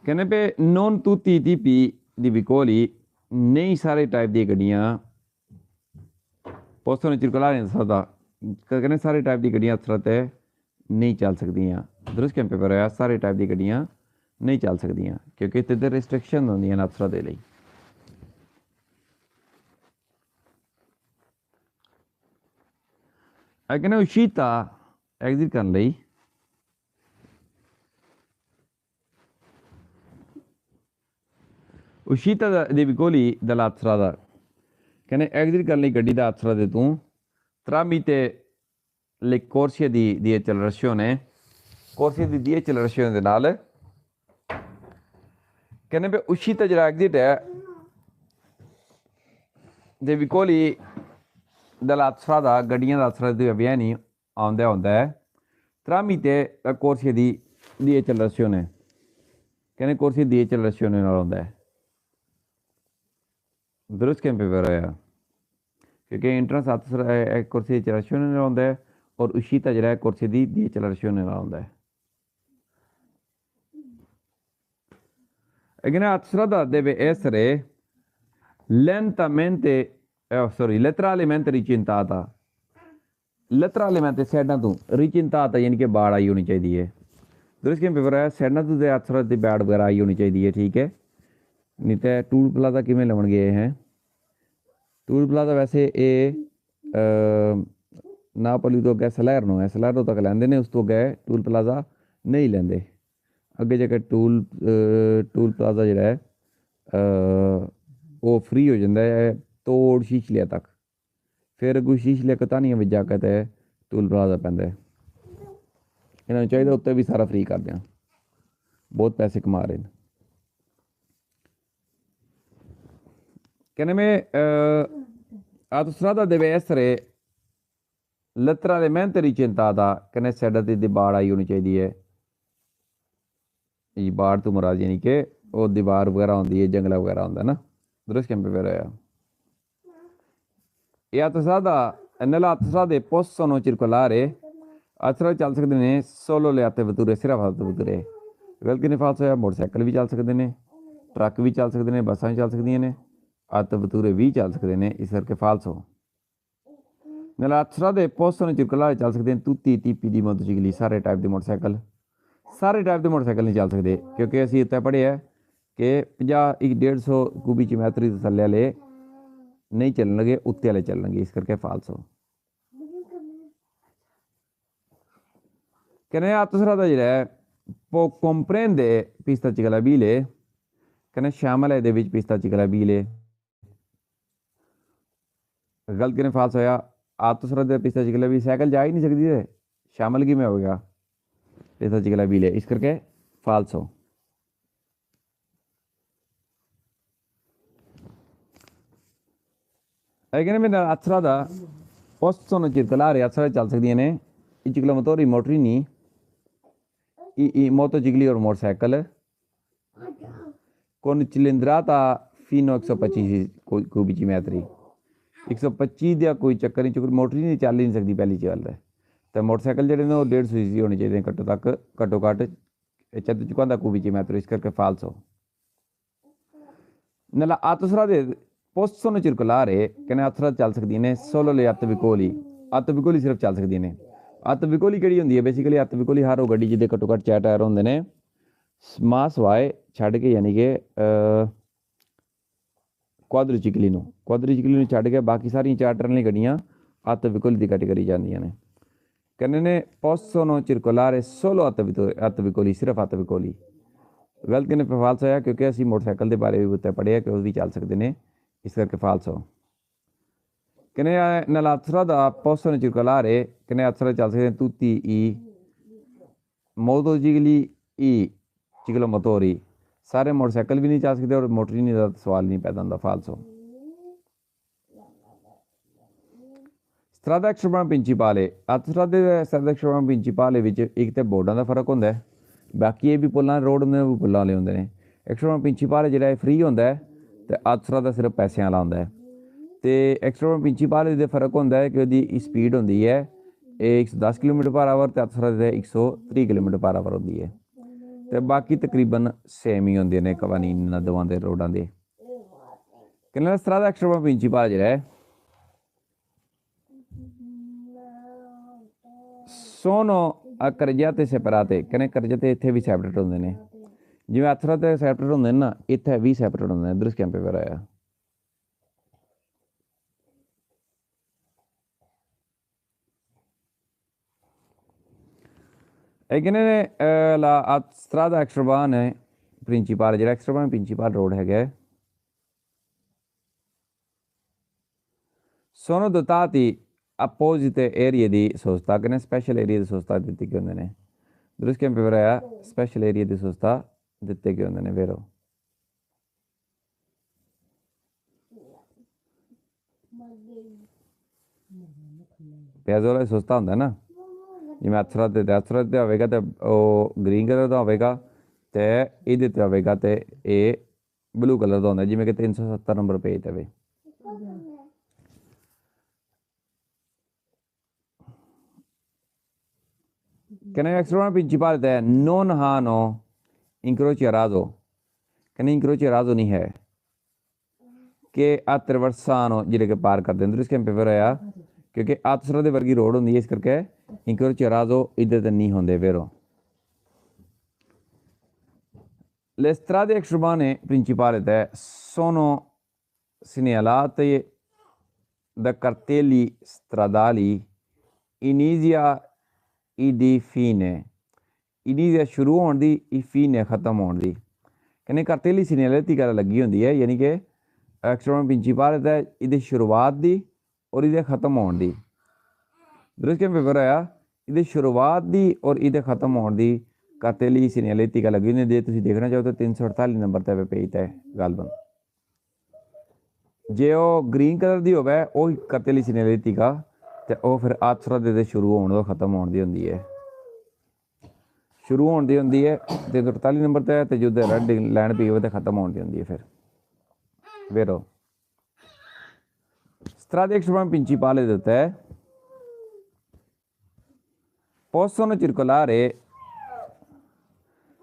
A: ਕਹਿੰਦੇ ਪਏ non tutti i tipi di veicoli ਨਹੀਂ ਸਾਰੇ ਟਾਈਪ ਦੀਆਂ ਗੱਡੀਆਂ possono circolare in strada ਕਹਿੰਦੇ ਸਾਰੇ ਟਾਈਪ ਦੀ ਗੱਡੀਆਂ ਅਸਰ 'ਤੇ ਨਹੀਂ ਚੱਲ ਸਕਦੀਆਂ ਦਰਿਸ਼ ਕੈਂਪ ਪੇਪਰ ਹੋਇਆ ਸਾਰੇ ਟਾਈਪ ਦੀ ਗੱਡੀਆਂ ਨਹੀਂ ਚੱਲ ਸਕਦੀਆਂ ਕਿਉਂਕਿ ਇੱਥੇ ਤੇ ਰਿਸਟ੍ਰਿਕਸ਼ਨ ਹੁੰਦੀਆਂ ਨੇ ਅਫਸਰਾਂ ਦੇ ਲਈ ਕਹਿੰਦੇ ਉਸ਼ੀਤਾ ਐਗਜ਼ਿਟ ਕਰਨ ਲਈ Uscita dei vicoli dalla strada. Che ne exit ਕਰਨ ਲਈ ਗੱਡੀ ਦਾ ਅਸਰਾ ਦੇ ਤੂੰ tramite le corsie di accelerazione, corsie di accelerazione ਦੇ ਨਾਲ ਕਹਿੰਦੇ ਵੀ uscita ਜਿਹੜਾ ਐਗਜ਼ਿਟ ਹੈ ਦੇ vicoli dalla strada, ਗੱਡੀਆਂ ਦਾ ਅਸਰਾ ਦੇ ਵਿਆਹ ਆਉਂਦਾ ਹੁੰਦਾ ਹੈ tramite la corsia di accelerazione, ਕਹਿੰਦੇ corsie di accelerazione ਨਾਲ ਆਉਂਦਾ ਹੈ दुरुस्त कैंप पे होया क्योंकि इंट्रेंस हाथ कुर्सी दी accelerazione ਨਾਲ ਆਉਂਦਾ ਹੈ और uscita ਜਿਹੜਾ ਹੈ ਕੁਰਸੀ ਦੀ accelerazione ਨਾਲ ਆਉਂਦਾ ਹੈ e che la strada deve essere lentamente letteralmente recintata ਸਾਈਡਾਂ ਤੋਂ recintata ਯਾਨੀ ਕਿ ਬਾੜ ਆਈ ਹੋਣੀ ਚਾਹੀਦੀ ਹੈ दुरुस्त कैंप पे होया ਸਾਈਡਾਂ ਤੋਂ ਦੇ ਅਸਰਾ ਦੀ ਬਾੜ ਵਗੈਰਾ ਆਈ ਹੋਣੀ ਚਾਹੀਦੀ ਹੈ ਠੀਕ ਹੈ नहीं तो टूल प्लाजा किमें लवन गए हैं टूल प्लाजा वैसे ये नापली तो अगे सलैरनो है सलैरनो तक लेंदे ने उस तो अगे टूल प्लाजा नहीं लेंदे अगे जाके टूल प्लाजा जिहड़ा है वो फ्री हो जाता है तोड़ शीशलिया तक फिर अगू शीशलिया कतानियां में जाके तो टूल प्लाजा पैंदा इन्होंने चाहिए उत्ते भी सारा फ्री कर दें बहुत पैसे कमा रहे हैं कहने में autostrada deve essere letteralmente recintata कहने साइड ਦੀ ਬਾੜ ਆਈ ਹੋਣੀ ਚਾਹੀਦੀ ਹੈ ਇਹ ਬਾੜ ਤੋਂ ਮੁਰਾਦ ਯਾਨੀ ਕਿ ਉਹ ਦੀਵਾਰ ਵਗੈਰਾ ਹੁੰਦੀ ਹੈ ਜੰਗਲਾ ਵਗੈਰਾ ਹੁੰਦਾ ਨਾ ਦਰੁਸਤ ਕੈਂਪ पे ਹੋਇਆ ਇਹ autostrade possono circolare autostrade ਚੱਲ ਸਕਦੇ ਨੇ solo le altre vetture ਸਿਰਫ altre vetture ਗਲਤੀ ਨਹੀਂ ਫਾਲਸ ਹੋਇਆ ਮੋਟਰਸਾਈਕਲ ਵੀ ਚੱਲ ਸਕਦੇ ਨੇ ਟਰੱਕ ਵੀ ਚੱਲ ਸਕਦੇ ਨੇ ਬੱਸਾਂ ਵੀ ਚੱਲ ਸਕਦੀਆਂ ਨੇ ਅੱਤ ਬਤੂਰੇ ਵੀ ਚੱਲ ਸਕਦੇ ਨੇ ਇਸ ਕਰਕੇ ਫਾਲਸੋ ਨella strade possono circolare ਚੱਲ ਸਕਦੇ ਨੇ tutti i tipi di motocicli ਸਾਰੇ ਟਾਈਪ ਦੇ ਮੋਟਰਸਾਈਕਲ ਨਹੀਂ ਚੱਲ ਸਕਦੇ ਕਿਉਂਕਿ ਅਸੀਂ ਇੱਥੇ ਪੜ੍ਹਿਆ ਕਿ 150 ਕੁਬਿਕ ਮੈਟਰ ਦੇ ਥੱਲੇ ਵਾਲੇ ਨਹੀਂ ਚੱਲਣਗੇ ਉੱਤੇ ਵਾਲੇ ਚੱਲਣਗੇ ਇਸ ਕਰਕੇ ਫਾਲਸੋ ਕਹਿੰਦੇ autostrada ਜਿਹੜਾ ਹੈ può comprende pista ciclabile ਕਹਿੰਦੇ ਸ਼ਾਮਲ ਹੈ ਇਹਦੇ ਵਿੱਚ pista ciclabile गलत किने फाल्स होया autostrada pista ciclabile साइकिल जा ही नहीं सकती है शामिल की में हो गया pista ciclabile इस करके फाल्स हो लेकिन मैं autostrada possono circolare autostrada चल सकती ने i ciclomotori motorini i motocicli और motorcycle con cilindrata fino a 125 cubici metri 125 ਦਾ ਕੋਈ ਚੱਕਰ ਨਹੀਂ ਚੁੱਕ ਮੋਟਰ ਹੀ ਨਹੀਂ ਚੱਲ ਹੀ ਨਹੀਂ ਸਕਦੀ ਪਹਿਲੀ ਗੱਲ ਹੈ ਤਾਂ ਮੋਟਰਸਾਈਕਲ ਜਿਹੜੇ ਨੇ ਉਹ 150 ਸੀਸੀ ਹੋਣੇ ਚਾਹੀਦੇ ਘੱਟੋ ਘੱਟ ਚੱਦ ਚੁਕਾਉਂਦਾ ਕੁਬਿਕ ਮੈਟਰ ਇਸ ਕਰਕੇ ਫਾਲਸੋ nella autostrada possono circolare ਕਹਿੰਦੇ autostrada ਚੱਲ ਸਕਦੀਆਂ ਨੇ solo le altre vicoli ਸਿਰਫ ਚੱਲ ਸਕਦੀਆਂ ਨੇ altre vicoli ਕਿਹੜੀ ਹੁੰਦੀ ਹੈ ਬੇਸਿਕਲੀ altre vicoli ਹਰ ਉਹ ਗੱਡੀ ਜਿਹਦੇ ਘੱਟੋ ਘੱਟ 4 ਟਾਇਰ ਹੁੰਦੇ ਨੇ ਮਾਸ ਵਾਏ ਛੱਡ ਕੇ ਯਾਨੀ ਕਿ ਕੁਆਦਰੀਚਿਕਲੀ ਨੂੰ ਛੱਡ ਕੇ ਬਾਕੀ ਸਾਰੀਆਂ 4 ਟਾਇਰਾਂ ਵਾਲੀਆਂ ਗੱਡੀਆਂ altre vicoli ਦੀ ਕੈਟੇਗਰੀ ਜਾਂਦੀਆਂ ਨੇ ਕਹਿੰਦੇ ਨੇ possono circolare solo altre vicoli ਸਿਰਫ altre vicoli ਗਲਤ ਕਿਨੇ ਫਾਲਸ ਹੋਇਆ ਕਿਉਂਕਿ ਅਸੀਂ ਮੋਟਰਸਾਈਕਲ ਦੇ ਬਾਰੇ ਵੀ ਉੱਤੇ ਪੜ੍ਹਿਆ ਕਿ ਉਹ ਵੀ ਚੱਲ ਸਕਦੇ ਨੇ ਇਸ ਕਰਕੇ ਫਾਲਸ ਹੋ ਕਹਿੰਦੇ nella strada possono circolare ਕਹਿੰਦੇ autostrada ਚੱਲ ਸਕਦੇ ਨੇ tutti i motocicli i ciclomotori ਸਾਰੇ ਮੋਟਰਸਾਈਕਲ ਵੀ ਨਹੀਂ ਚੱਲ ਸਕਦੇ ਔਰ ਮੋਟਰੀ ਦਾ ਸਵਾਲ ਨਹੀਂ ਪੈਦਾ ਹੁੰਦਾ ਫਾਲਸੋ strada extraeurbana principale autostrade strada extraeurbana principale ਵਿੱਚ ਇੱਕ ਤੇ ਬੋਰਡਾਂ ਦਾ ਫਰਕ ਹੁੰਦਾ ਹੈ ਬਾਕੀ ਇਹ ਵੀ ਪੁੱਲਾਂ ਰੋਡ ਨੇ ਉਹ ਪੁੱਲਾਂ ਵਾਲੇ ਹੁੰਦੇ ਨੇ extraeurbana principale ਜਿਹੜਾ ਫ੍ਰੀ ਹੁੰਦਾ ਹੈ ਤੇ autostrada ਸਿਰਫ ਪੈਸਿਆਂ ਵਾਲਾ ਹੁੰਦਾ ਹੈ ਤੇ extraeurbana principale ਦੇ ਫਰਕ ਹੁੰਦਾ ਹੈ ਕਿ ਉਹਦੀ ਸਪੀਡ ਹੁੰਦੀ ਹੈ ਇਹ 110 km/h ਤੇ autostrada ਦੇ 130 km/h ਹੁੰਦੀ ਹੈ ਤੇ ਬਾਕੀ ਤਕਰੀਬਨ ਸੇਮ ਹੀ ਹੁੰਦੇ ਨੇ ਕਵਾਨੀਨ ਇਹਨਾਂ ਦੋਵਾਂ ਦੇ ਰੋਡਾਂ ਦੇ ਕਹਿੰਦੇ strada extraeurbana principale ਜਿਹੜਾ ਹੈ sono carreggiate separate ਕਹਿੰਦੇ carreggiate ਇੱਥੇ ਵੀ ਸੈਪਰੇਟ ਹੁੰਦੇ ਨੇ ਜਿਵੇਂ autostrada ਤੇ ਸੈਪਰੇਟ ਹੁੰਦੇ ਨੇ ਨਾ ਇੱਥੇ ਵੀ ਸੈਪਰੇਟ ਹੁੰਦੇ ਨੇ ਦਰੁਸਤ ਕੈਂਪ पे ਆਇਆ E che la strada extraeurbana principale, ਜਿਹੜਾ extraeurbana principale road ਹੈਗਾ sono dotati apposite aree di sosta che ne special area di sosta ਦਿੱਤੇ ਗਏ ਹੁੰਦੇ ਨੇ ਦਰੁਸਤ ਕਿਵੇਂ ਪੇਪਰ ਆਇਆ ਸਪੈਸ਼ਲ ਏਰੀਆ ਦੀ sosta ਦਿੱਤੇ ਗਏ ਹੁੰਦੇ ਨੇ vero ਪਿਆਜ਼ੋ ਵਾਲਾ ਸਸਤਾ ਹੁੰਦਾ ਨਾ ਜਿਵੇਂ ਅਥਰਾ ਤੇ ਹੋਵੇਗਾ ਤੇ ਉਹ ਗ੍ਰੀਨ ਕਲਰ ਦਾ ਹੋਵੇਗਾ ਤੇ ਇਹਦੇ ਤੇ ਹੋਵੇਗਾ ਤੇ ਇਹ ਬਲੂ ਕਲਰ ਦਾ ਹੁੰਦਾ ਜਿਵੇਂ ਕਿ 370 ਨੰਬਰ ਪੇਜ ਤੇ ਵੇ che nel extremo principale non hanno incroci a raso che ne incroci a raso नहीं है ਕਿ attraversano ਜਿਹੜੇ ਕਿ ਪਾਰ ਕਰਦੇ ਅੰਦਰ ਇਸ ਕੈਂਪੇ ਵਰ ਆ ਕਿਉਂਕਿ ਆਤਸਰਾ ਦੇ ਵਰਗੀ ਰੋਡ ਹੁੰਦੀ ਹੈ ਇਸ ਕਰਕੇ incroci a raso ਇੱਧਰ ਤੇ ਨਹੀਂ ਹੁੰਦੇ vero le strade extraurbane principali sono segnalate da cartelli stradali inizia ईडी फीने इनिजिया शुरू होने दी ई फीने खत्म होने दी कहने करतेली सीनियलिटी गल लगी होंदी है यानी कि एक्सट्रोम प्रिंसिपल है इहदी शुरुआत दी और इहदे खत्म होने दी दुरुस्त के पेपर आया इहदी शुरुआत दी और इहदे खत्म होने दी करतेली सीनियलिटी गल लगी होंदी जे तुसीं देखना चाहो तो 348 नंबर ते पेज ते गलबन जे वो ग्रीन कलर दी होवे वो करतेली सीनियलिटी का ਤੇ ਉਹ ਫਿਰ ਆਤਸਰਾ ਦੇ ਸ਼ੁਰੂ ਹੋਣ ਤੋਂ ਖਤਮ ਹੋਣ ਦੀ ਹੁੰਦੀ ਹੈ ਸ਼ੁਰੂ ਹੋਣ ਦੀ ਹੁੰਦੀ ਹੈ ਤੇ 43 ਨੰਬਰ ਤੇ ਤੇ ਜਦੋਂ ਰੈੱਡ ਲਾਈਨ ਪਈ ਹੋਵੇ ਤੇ ਖਤਮ ਹੋਣ ਦੀ ਹੁੰਦੀ ਹੈ ਫਿਰ vero strade extraurbane principali possono circolare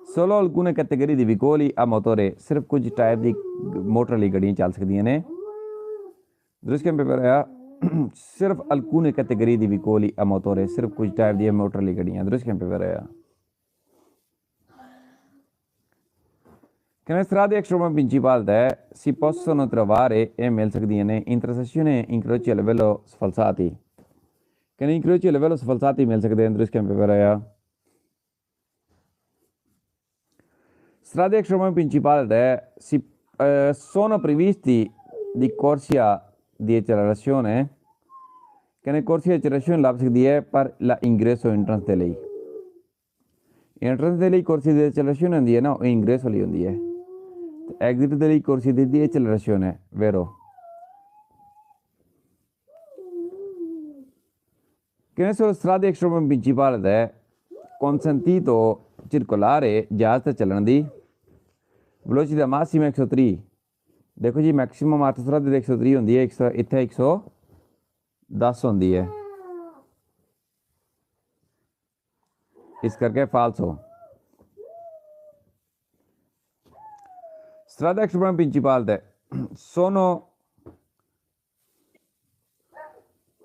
A: solo alcune categorie di veicoli a motore ਸਿਰਫ ਕੁਝ ਟਾਈਪ ਦੀ ਮੋਟਰ ਵਾਲੀ ਗੱਡੀਆਂ ਚੱਲ ਸਕਦੀਆਂ ਨੇ ਦੂਸਰੇ ਕੇ ਪੇਪਰ ਆਇਆ सिर्फ alcune categorie di veicoli a motore सिर्फ कुछ टाइप दी मोटर वाली गड्डियां दुरुस्त कैंपे पर आया che nelle strade extraurbane principali si possono trovare e मिल सकदियां ने intersezioni incroci a livello sfalsati che ne incroci a livello sfalsati मिल सकदे हैं दुरुस्त कैंपे पर आया strade extraurbane principali si sono previsti di corsia di accelerazione che ne corsi di accelerazione ਲੱਭ ਸਕਦੀ ਹੈ ਪਰ la ingresso entrance ਦੇ ਲਈ entrance ਦੇ ਲਈ corsi di accelerazione ਹੁੰਦੀ ਹੈ ਨਾ ਉਹ ingress ਵਾਲੀ ਹੁੰਦੀ ਹੈ ਤੇ exit ਦੇ ਲਈ corsi di accelerazione ਹੈ vero che ne sono strade extraurbane principali consentito circolare ਜਹਾਜ਼ ਤੇ ਚੱਲਣ ਦੀ velocità massima 130 देखो जी मैक्सिमम आतसरा ਦੀ 130 ਹੁੰਦੀ ਹੈ ਇੱਥੇ 110 ਹੁੰਦੀ ਹੈ ਇਸ ਕਰਕੇ ਫਾਲਸੋ strade extraurbane principali sono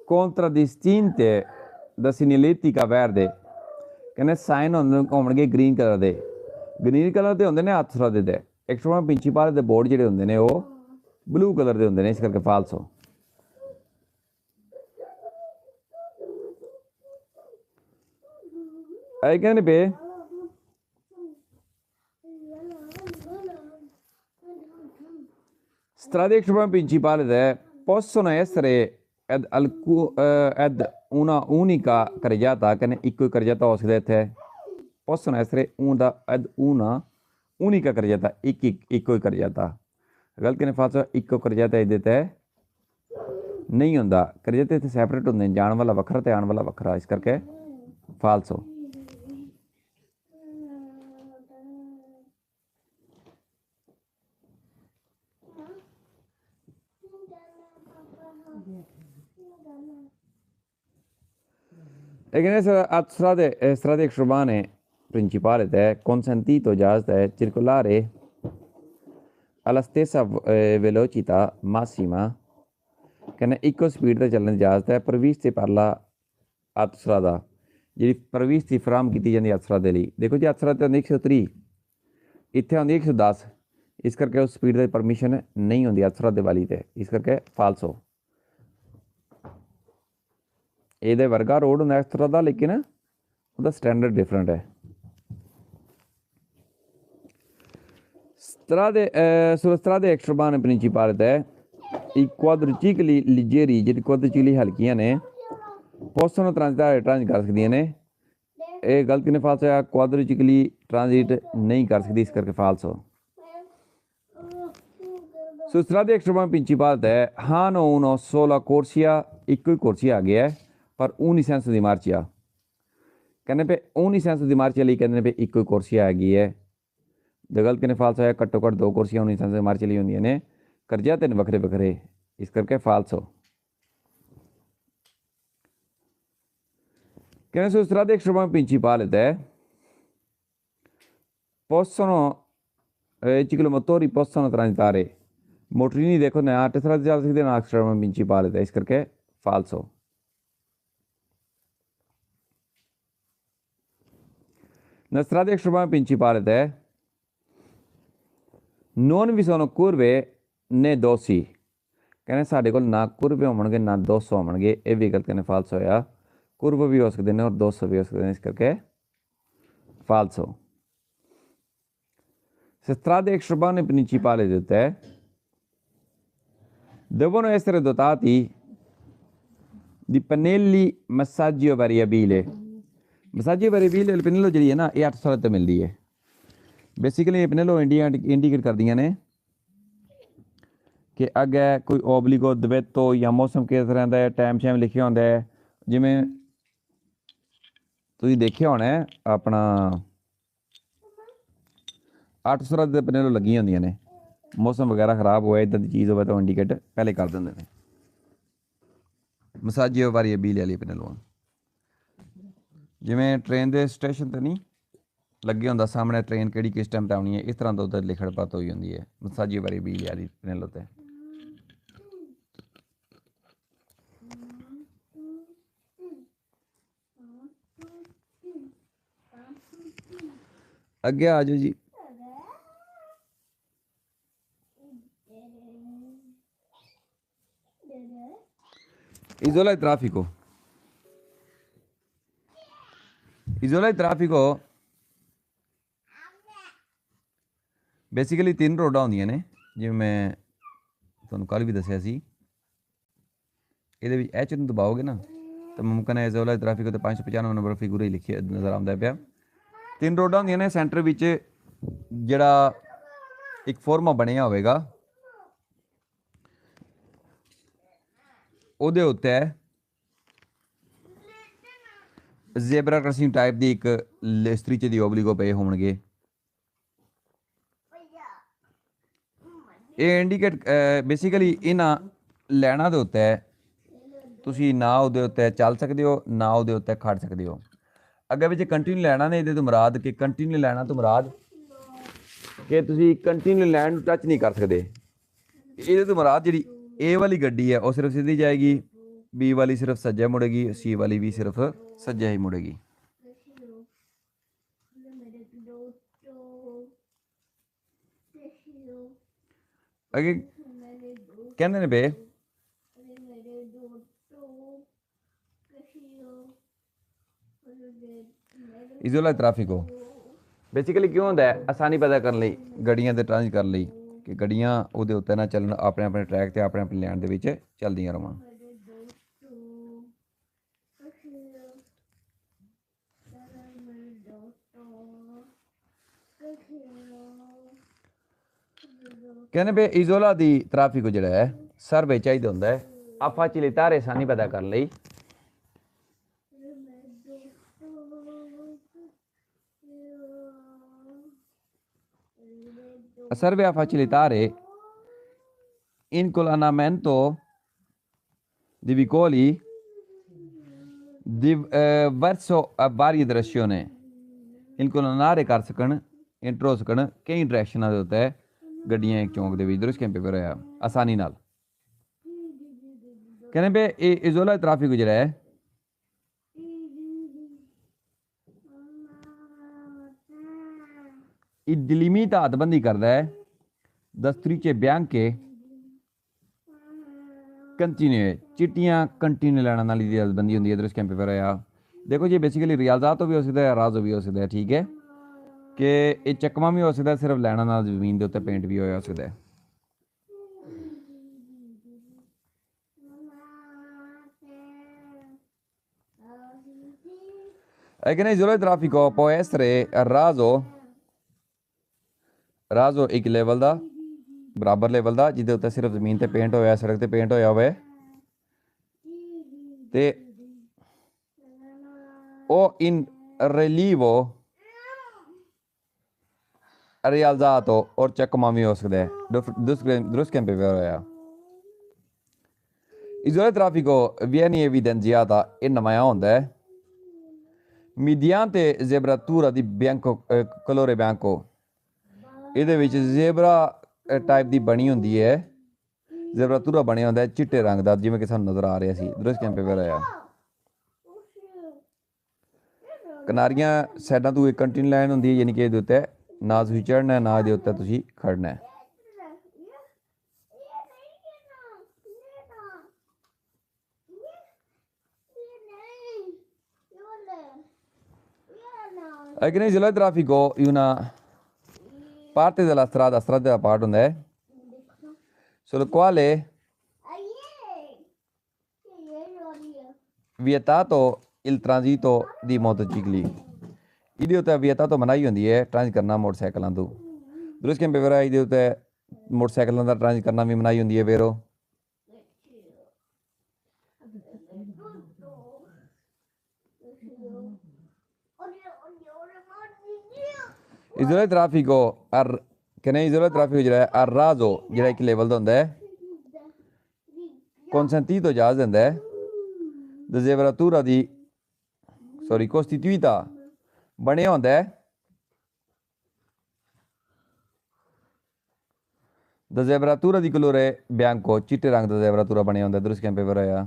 A: contraddistinte da segnaletica verde ਕਹਿੰਦੇ ਸਾਈਨ ਹੋਣਗੇ ਗ੍ਰੀਨ ਕਲਰ ਦੇ ਗ੍ਰੀਨ ਕਲਰ ਦੇ ਹੁੰਦੇ ਨੇ ਆਤਸਰਾ ਦੇ एक्सट्रोम प्रिंसिपल ਦੇ ਬੋਰਡ ਜਿਹੜੇ ਹੁੰਦੇ ਨੇ ਉਹ ਬਲੂ ਕਲਰ ਦੇ ਹੁੰਦੇ ਨੇ ਇਸ ਕਰਕੇ ਫਾਲਸੋ ਆਈ ਕਹਿੰਦੇ ਪੇ strade extraurbane principali possono essere ed una unica carreggiata che ne ਇੱਕੋ ਹੀ carreggiata ਹੋ ਸਕਦਾ ਇੱਥੇ possono essere una unica carreggiata ਇੱਕੋ ਹੀ carreggiata ਗਲਤ ਨੇ ਫਾਲਸੋ ਇੱਕੋ carreggiata ਇਹਦੇ ਤੇ ਨਹੀਂ ਹੁੰਦਾ carreggiata ਇੱਥੇ ਸੈਪਰੇਟ ਹੁੰਦੇ ਨੇ ਜਾਣ ਵਾਲਾ ਵੱਖਰਾ ਤੇ ਆਉਣ ਵਾਲਾ ਵੱਖਰਾ ਇਸ ਕਰਕੇ ਫਾਲਸੋ e che ne strade extraurbane principale consentito già circolare alla stessa velocità massima che ne ਇੱਕੋ ਸਪੀਡ ਤੇ ਚੱਲਣ ਦੀ ਇਜਾਜ਼ਤ ਹੈ ਪ੍ਰਵਿਸ਼ਟੀ ਪਰਲਾ ਅਤਸਰਾ ਦਾ ਜਿਹੜੀ ਪ੍ਰਵਿਸ਼ਟੀ ਫਰਾਮ ਕੀਤੀ ਜਾਂਦੀ ਅਤਸਰਾ ਦੇ ਲਈ ਦੇਖੋ ਜੀ ਅਤਸਰਾ ਤੇ ਹੁੰਦੀ 130 ਇੱਥੇ ਹੁੰਦੀ 110 ਇਸ ਕਰਕੇ ਉਸ ਸਪੀਡ ਦੀ ਪਰਮਿਸ਼ਨ ਨਹੀਂ ਹੁੰਦੀ ਅਤਸਰਾ ਦੇ ਵਾਲੀ ਤੇ ਇਸ ਕਰਕੇ ਫਾਲਸੋ ਇਹਦੇ ਵਰਗਾ ਰੋਡ ਹੁੰਦਾ ਅਤਸਰਾ ਦਾ ਲੇਕਿਨ ਉਹਦਾ ਸਟੈਂਡਰਡ ਡਿਫਰੈਂਟ ਹੈ sulle strade extraurbane principali I quadricicli leggeri ਜਿਹੜੇ quadricicli ਹਲਕੀਆਂ ਨੇ possono transitare ਟ੍ਰਾਂਜ਼ਿਟ ਕਰ ਸਕਦੀਆਂ ਨੇ। ਇਹ ਗਲਤੀ ਨੇ ਫਾਲਸ ਹੋਇਆ, quadricicli ਟ੍ਰਾਂਜ਼ਿਟ ਨਹੀਂ ਕਰ ਸਕਦੀ, ਇਸ ਕਰਕੇ ਫਾਲਸ ਹੋ। Su strade extraprovinciali hanno una sola corsia, ਇੱਕੋ ਹੀ corsia ਆ ਗਿਆ ਪਰ ogni senso di marcia। ਕਹਿੰਦੇ ਪਏ ogni senso di marcia ਲਈ ਕਹਿੰਦੇ ਨੇ ਇੱਕੋ ਹੀ corsia ਹੈਗੀ ਹੈ। ਜੇ ਗਲਤੀ ਨੇ ਫਾਲਸ ਹੋਇਆ, ਘੱਟੋ ਘੱਟ 2 ਕੁਰਸੀਆਂ ogni senso di marcia ਲਈ ਹੁੰਦੀਆਂ ਨੇ, ਕਰਜ਼ਾ 3 ਵੱਖਰੇ ਵੱਖਰੇ, ਇਸ ਕਰਕੇ ਫਾਲਸ ਹੋ। ਕਹਿੰਦੇ su strade extraprovinciali possono ciclomotori possono transitare। ਮੋਟਰੀ ਦੇਖੋ ਨਾ ਆਰਟਿਸਟਰਾ ਚੱਲ ਸਕਦੇ ਨਾ extraprovinciali ਇਸ ਕਰਕੇ ਫਾਲਸ ਹੋ। Na strade extraprovinciali non vi sono curve né dossi। ਕਹਿੰਦੇ ਸਾਡੇ ਕੋਲ ਨਾ ਕੁਰਵੇ ਹੋਣਗੇ ਨਾ 200 ਹੋਣਗੇ, ਇਹ ਵੀ ਗਲਤ ਕਹਿੰਦੇ ਫਾਲਸ ਹੋਇਆ। ਕੁਰਵੇ ਵੀ ਹੋ ਸਕਦੇ ਨੇ ਔਰ 200 ਵੀ ਹੋ ਸਕਦੇ ਨੇ, ਇਸ ਕਰਕੇ ਫਾਲਸ ਹੋ। strade extraprovinciali devono essere dotati di pannelli massaggio variabile। massaggio variabile il pannello ਜਿਹੜੀ ਹੈ ਨਾ ਇਹ 800 ਤੇ ਮਿਲਦੀ ਹੈ। ਬੇਸਿਕਲੀ ਇਹ ਪਨੈਲੋ ਇੰਡੀਕੇਟ ਕਰਦੀਆਂ ਨੇ ਕਿ ਅੱਗੇ ਕੋਈ ਓਬਲੀਗੋ ਦਵੇਤੋ ਜਾਂ ਮੌਸਮ ਕਿਸ ਤਰ੍ਹਾਂ ਦਾ ਹੈ, ਟਾਈਮ ਸ਼ਾਈਮ ਲਿਖਿਆ ਹੁੰਦਾ ਹੈ। ਜਿਵੇਂ ਤੁਸੀਂ ਦੇਖਿਆ ਹੋਣਾ ਆਪਣਾ 800 ਦੇ ਪਨੈਲੋ ਲੱਗੀਆਂ ਹੁੰਦੀਆਂ ਨੇ, ਮੌਸਮ ਵਗੈਰਾ ਖਰਾਬ ਹੋਇਆ ਇੱਦਾਂ ਦੀ ਚੀਜ਼ ਹੋਵੇ ਤਾਂ ਇੰਡੀਕੇਟ ਪਹਿਲੇ ਕਰ ਦਿੰਦੇ ਨੇ। ਮਸਾਜੀਓ ਵਾਰੀਏਬੀਲੇ ਵਾਲੀ ਪਨੈਲੋ ਜਿਵੇਂ ਟ੍ਰੇਨ ਦੇ ਸਟੇਸ਼ਨ 'ਤੇ ਨਹੀਂ ਲੱਗੇ ਹੁੰਦਾ ਸਾਹਮਣੇ ਟ੍ਰੇਨ ਕਿਹੜੀ ਕਿਸ ਟਾਈਮ 'ਤੇ ਆਉਣੀ ਹੈ, ਇਸ ਤਰ੍ਹਾਂ ਦਾ ਉੱਧਰ ਲਿਖਣ ਪਤ ਹੋਈ ਹੁੰਦੀ ਹੈ ਮਸਾਜੀਓ ਵਾਰੀਏਬੀਲੇ ਵਾਲੀ ਪਨੈਲੋ 'ਤੇ। ਅੱਗੇ ਆ ਜਾਓ ਜੀ। Isola di traffico। isola di traffico basically 3 ਰੋਡਾਂ ਹੁੰਦੀਆਂ ਨੇ, ਜਿਵੇਂ ਮੈਂ ਤੁਹਾਨੂੰ ਕੱਲ੍ਹ ਵੀ ਦੱਸਿਆ ਸੀ। ਇਹਦੇ ਵਿੱਚ ਐਚ ਨੂੰ ਦਬਾਓਗੇ ਨਾ ਤਾਂ ਮੁਮਕਨ ਹੈ isola di traffico ਤੇ 595 ਨੰਬਰ ਫਿਗਰ ਹੀ ਲਿਖਿਆ ਨਜ਼ਰ ਆਉਂਦਾ ਪਿਆ। 3 ਰੋਡਾਂ ਹੁੰਦੀਆਂ ਨੇ, ਸੈਂਟਰ ਵਿੱਚ ਜਿਹੜਾ ਇੱਕ ਫੋਰਮਾ ਬਣਿਆ ਹੋਵੇਗਾ ਉਹਦੇ ਉੱਤੇ ਜ਼ੇਬਰਾ ਕ੍ਰਾਸਿੰਗ ਟਾਈਪ ਦੀ ਇੱਕ ਸਤਰੀਚੇ ਦੀ ਓਬਲੀਗੋ ਪਏ ਹੋਣਗੇ। ਇਹ ਇੰਡੀਕੇਟ ਬੇਸਿਕਲੀ ਇਹਨਾਂ ਲੈਣਾ ਦੇ ਉੱਤੇ ਤੁਸੀਂ ਨਾ ਉਹਦੇ ਉੱਤੇ ਚੱਲ ਸਕਦੇ ਹੋ ਨਾ ਉਹਦੇ ਉੱਤੇ ਖੜ ਸਕਦੇ ਹੋ। ਅੱਗੇ ਵਿੱਚ ਕੰਟੀਨਿਊ ਲੈਣਾ ਨੇ, ਇਹਦੇ ਤੋਂ ਮੁਰਾਦ ਕਿ ਕੰਟੀਨਿਊ ਲੈਣਾ ਤੋਂ ਮੁਰਾਦ ਕਿ ਤੁਸੀਂ ਕੰਟੀਨਿਊ ਲੈਣ ਨੂੰ ਟੱਚ ਨਹੀਂ ਕਰ ਸਕਦੇ। ਇਹਦੇ ਤੋਂ ਮੁਰਾਦ ਜਿਹੜੀ ਏ ਵਾਲੀ ਗੱਡੀ ਹੈ ਉਹ ਸਿਰਫ ਸਿੱਧੀ ਜਾਏਗੀ, ਬੀ ਵਾਲੀ ਸਿਰਫ ਸੱਜੇ ਮੁੜੇਗੀ, ਸੀ ਵਾਲੀ ਵੀ ਸਿਰਫ ਸੱਜੇ ਹੀ ਮੁੜੇਗੀ। ਅੱਗੇ ਕਹਿੰਦੇ ਨੇ ਬੇ isola di traffico ਬੇਸਿਕਲੀ ਕਿਉਂ ਹੁੰਦਾ ਹੈ? ਆਸਾਨੀ ਪੈਦਾ ਕਰਨ ਲਈ, ਗੱਡੀਆਂ ਦੇ ਟ੍ਰਾਂਜ਼ਿਟ ਕਰਨ ਲਈ, ਕਿ ਗੱਡੀਆਂ ਉਹਦੇ ਉੱਤੇ ਨਾ ਚੱਲਣ, ਆਪਣੇ ਆਪਣੇ ਟਰੈਕ 'ਤੇ ਆਪਣੇ ਆਪਣੇ ਲਾਈਨ ਦੇ ਵਿੱਚ ਚੱਲਦੀਆਂ ਰਵਾਂ। ਕਹਿੰਦੇ ਵੀ isola di traffico ਜਿਹੜਾ ਹੈ ਸਰਵੇ ਚਾਹੀਦਾ ਹੁੰਦਾ ਹੈ facilitare ਆਸਾਨੀ ਪੈਦਾ ਕਰਨ ਲਈ serve a facilitare incolannamento di veicoli verso varie direzioni। incolannare ਕਰ ਸਕਣ, ਇੰਟਰੋ ਸਕਣ ਕਈ ਡਾਇਰੈਕਸ਼ਨਾਂ ਦੇ ਉੱਤੇ ਗੱਡੀਆਂ ਇੱਕ ਚੌਂਕ ਦੇ ਵਿੱਚ ਦਰੁਸਤ ਕੈਂਪੇ ਪਰ ਹੋਇਆ ਆਸਾਨੀ ਨਾਲ। ਕਹਿੰਦੇ ਵੀ ਇਹ isola di traffico ਜਿਹੜਾ ਹੈ ਇਹ delimita ਹੱਦਬੰਦੀ ਕਰਦਾ ਹੈ ਦਸਤਰੀਚੇ ਬਿਆਂਕੇ ਕੰਟੀਨਿਊ ਚਿੱਟੀਆਂ ਕੰਟੀਨਿਊ ਲੈਣਾ ਨਾਲ ਦੀ ਹੱਦਬੰਦੀ ਹੁੰਦੀ ਹੈ ਦਰੁਸਤ ਕੈਂਪੇ ਪਰ ਹੋਇਆ। ਦੇਖੋ ਜੀ ਬੇਸਿਕਲੀ ਰਿਆਜ਼ਾਤ ਵੀ ਹੋ ਸਕਦਾ ਹੈ, ਰਾਜ਼ੋ ਵੀ ਹੋ ਸਕਦਾ ਹੈ, ਠੀਕ ਹੈ ਕਿ ਇਹ ਚੱਕਵਾਂ ਵੀ ਹੋ ਸਕਦਾ, ਸਿਰਫ ਲੈਣਾ ਨਾਲ ਜ਼ਮੀਨ ਦੇ ਉੱਤੇ ਪੇਂਟ ਵੀ ਹੋਇਆ ਹੋ ਸਕਦਾ ਹੈ। È che nell'isola di traffico può essere ਰਾਜ਼ੋ ਇੱਕ ਲੈਵਲ ਦਾ ਬਰਾਬਰ ਲੈਵਲ ਦਾ ਜਿਹਦੇ ਉੱਤੇ ਸਿਰਫ ਜ਼ਮੀਨ ਤੇ ਪੇਂਟ ਹੋਇਆ ਸੜਕ ਤੇ ਪੇਂਟ ਹੋਇਆ ਹੋਵੇ ਤੇ ਉਹ ਇਨ rilievo rialzato or ਚੱਕਵਾਂ ਵੀ ਹੋ ਸਕਦਾ ਹੈ ਦੁਰਸਤ ਕੈਂਪੇ ਹੋਇਆ isola di traffico viene evidenziata in namaia onda mediante zebratura di bianco colore bianco ਇਹਦੇ ਵਿੱਚ ਜ਼ੇਬਰਾ ਟਾਈਪ ਦੀ ਬਣੀ ਹੁੰਦੀ ਹੈ ਜ਼ੇਬਰਾਤੂਰਾ ਬਣਿਆ ਹੁੰਦਾ ਹੈ ਚਿੱਟੇ ਰੰਗ ਦਾ ਜਿਵੇਂ ਕਿ ਸਾਨੂੰ ਨਜ਼ਰ ਆ ਰਿਹਾ ਸੀ ਦਰਸ ਕੈਂਪੇ ਵੇਰ ਆਇਆ ਕਿਨਾਰੀਆਂ ਸਾਈਡਾਂ ਤੋਂ ਇੱਕ ਕੰਟੀਨਿਊ ਲਾਈਨ ਹੁੰਦੀ ਹੈ ਯਾਨੀ ਕਿ ਇਹਦੇ ਉੱਤੇ ਨਾ ਤੁਸੀਂ ਚੜ੍ਹਨਾ ਨਾ ਇਹਦੇ ਉੱਤੇ ਤੁਸੀਂ ਖੜਨਾ ਹੈ È che nell'isola di traffico una parte della strada parte onda sul quale vietato il transito di motocicli ਇਹਦੇ ਉੱਤੇ vietato ਮਨਾਹੀ ਹੁੰਦੀ ਹੈ ਟ੍ਰਾਂਜ਼ਿਟ ਕਰਨਾ ਮੋਟਰਸਾਈਕਲਾਂ ਤੋਂ ਦੂਸਰੇ ਕੈਂਪੇ ਵਰਾ ਇਹਦੇ ਉੱਤੇ ਮੋਟਰਸਾਈਕਲਾਂ ਦਾ ਟ੍ਰਾਂਜ਼ਿਟ ਕਰਨਾ ਵੀ ਮਨਾਹੀ ਹੁੰਦੀ ਹੈ ਵੇਰੋ isola di traffico che nell'isola di traffico ਜਿਹੜਾ ਹੈ raso ਜਿਹੜਾ ਇੱਕ ਲੈਵਲ ਦਾ ਹੁੰਦਾ ਹੈ consentito già ਦਿੰਦਾ ਹੈ ਜ਼ੇਬਰਾਤੂਰਾ ਦੀ costituita ਬਣਿਆ ਹੁੰਦਾ ਹੈ ਜ਼ੇਬਰਾਤੂਰਾ di colore bianco ਚਿੱਟੇ ਰੰਗ ਦਾ ਜ਼ੇਬਰਾਤੂਰਾ ਬਣਿਆ ਹੁੰਦਾ ਦੂਸਰੇ ਕੈਂਪੇ ਵਰਾ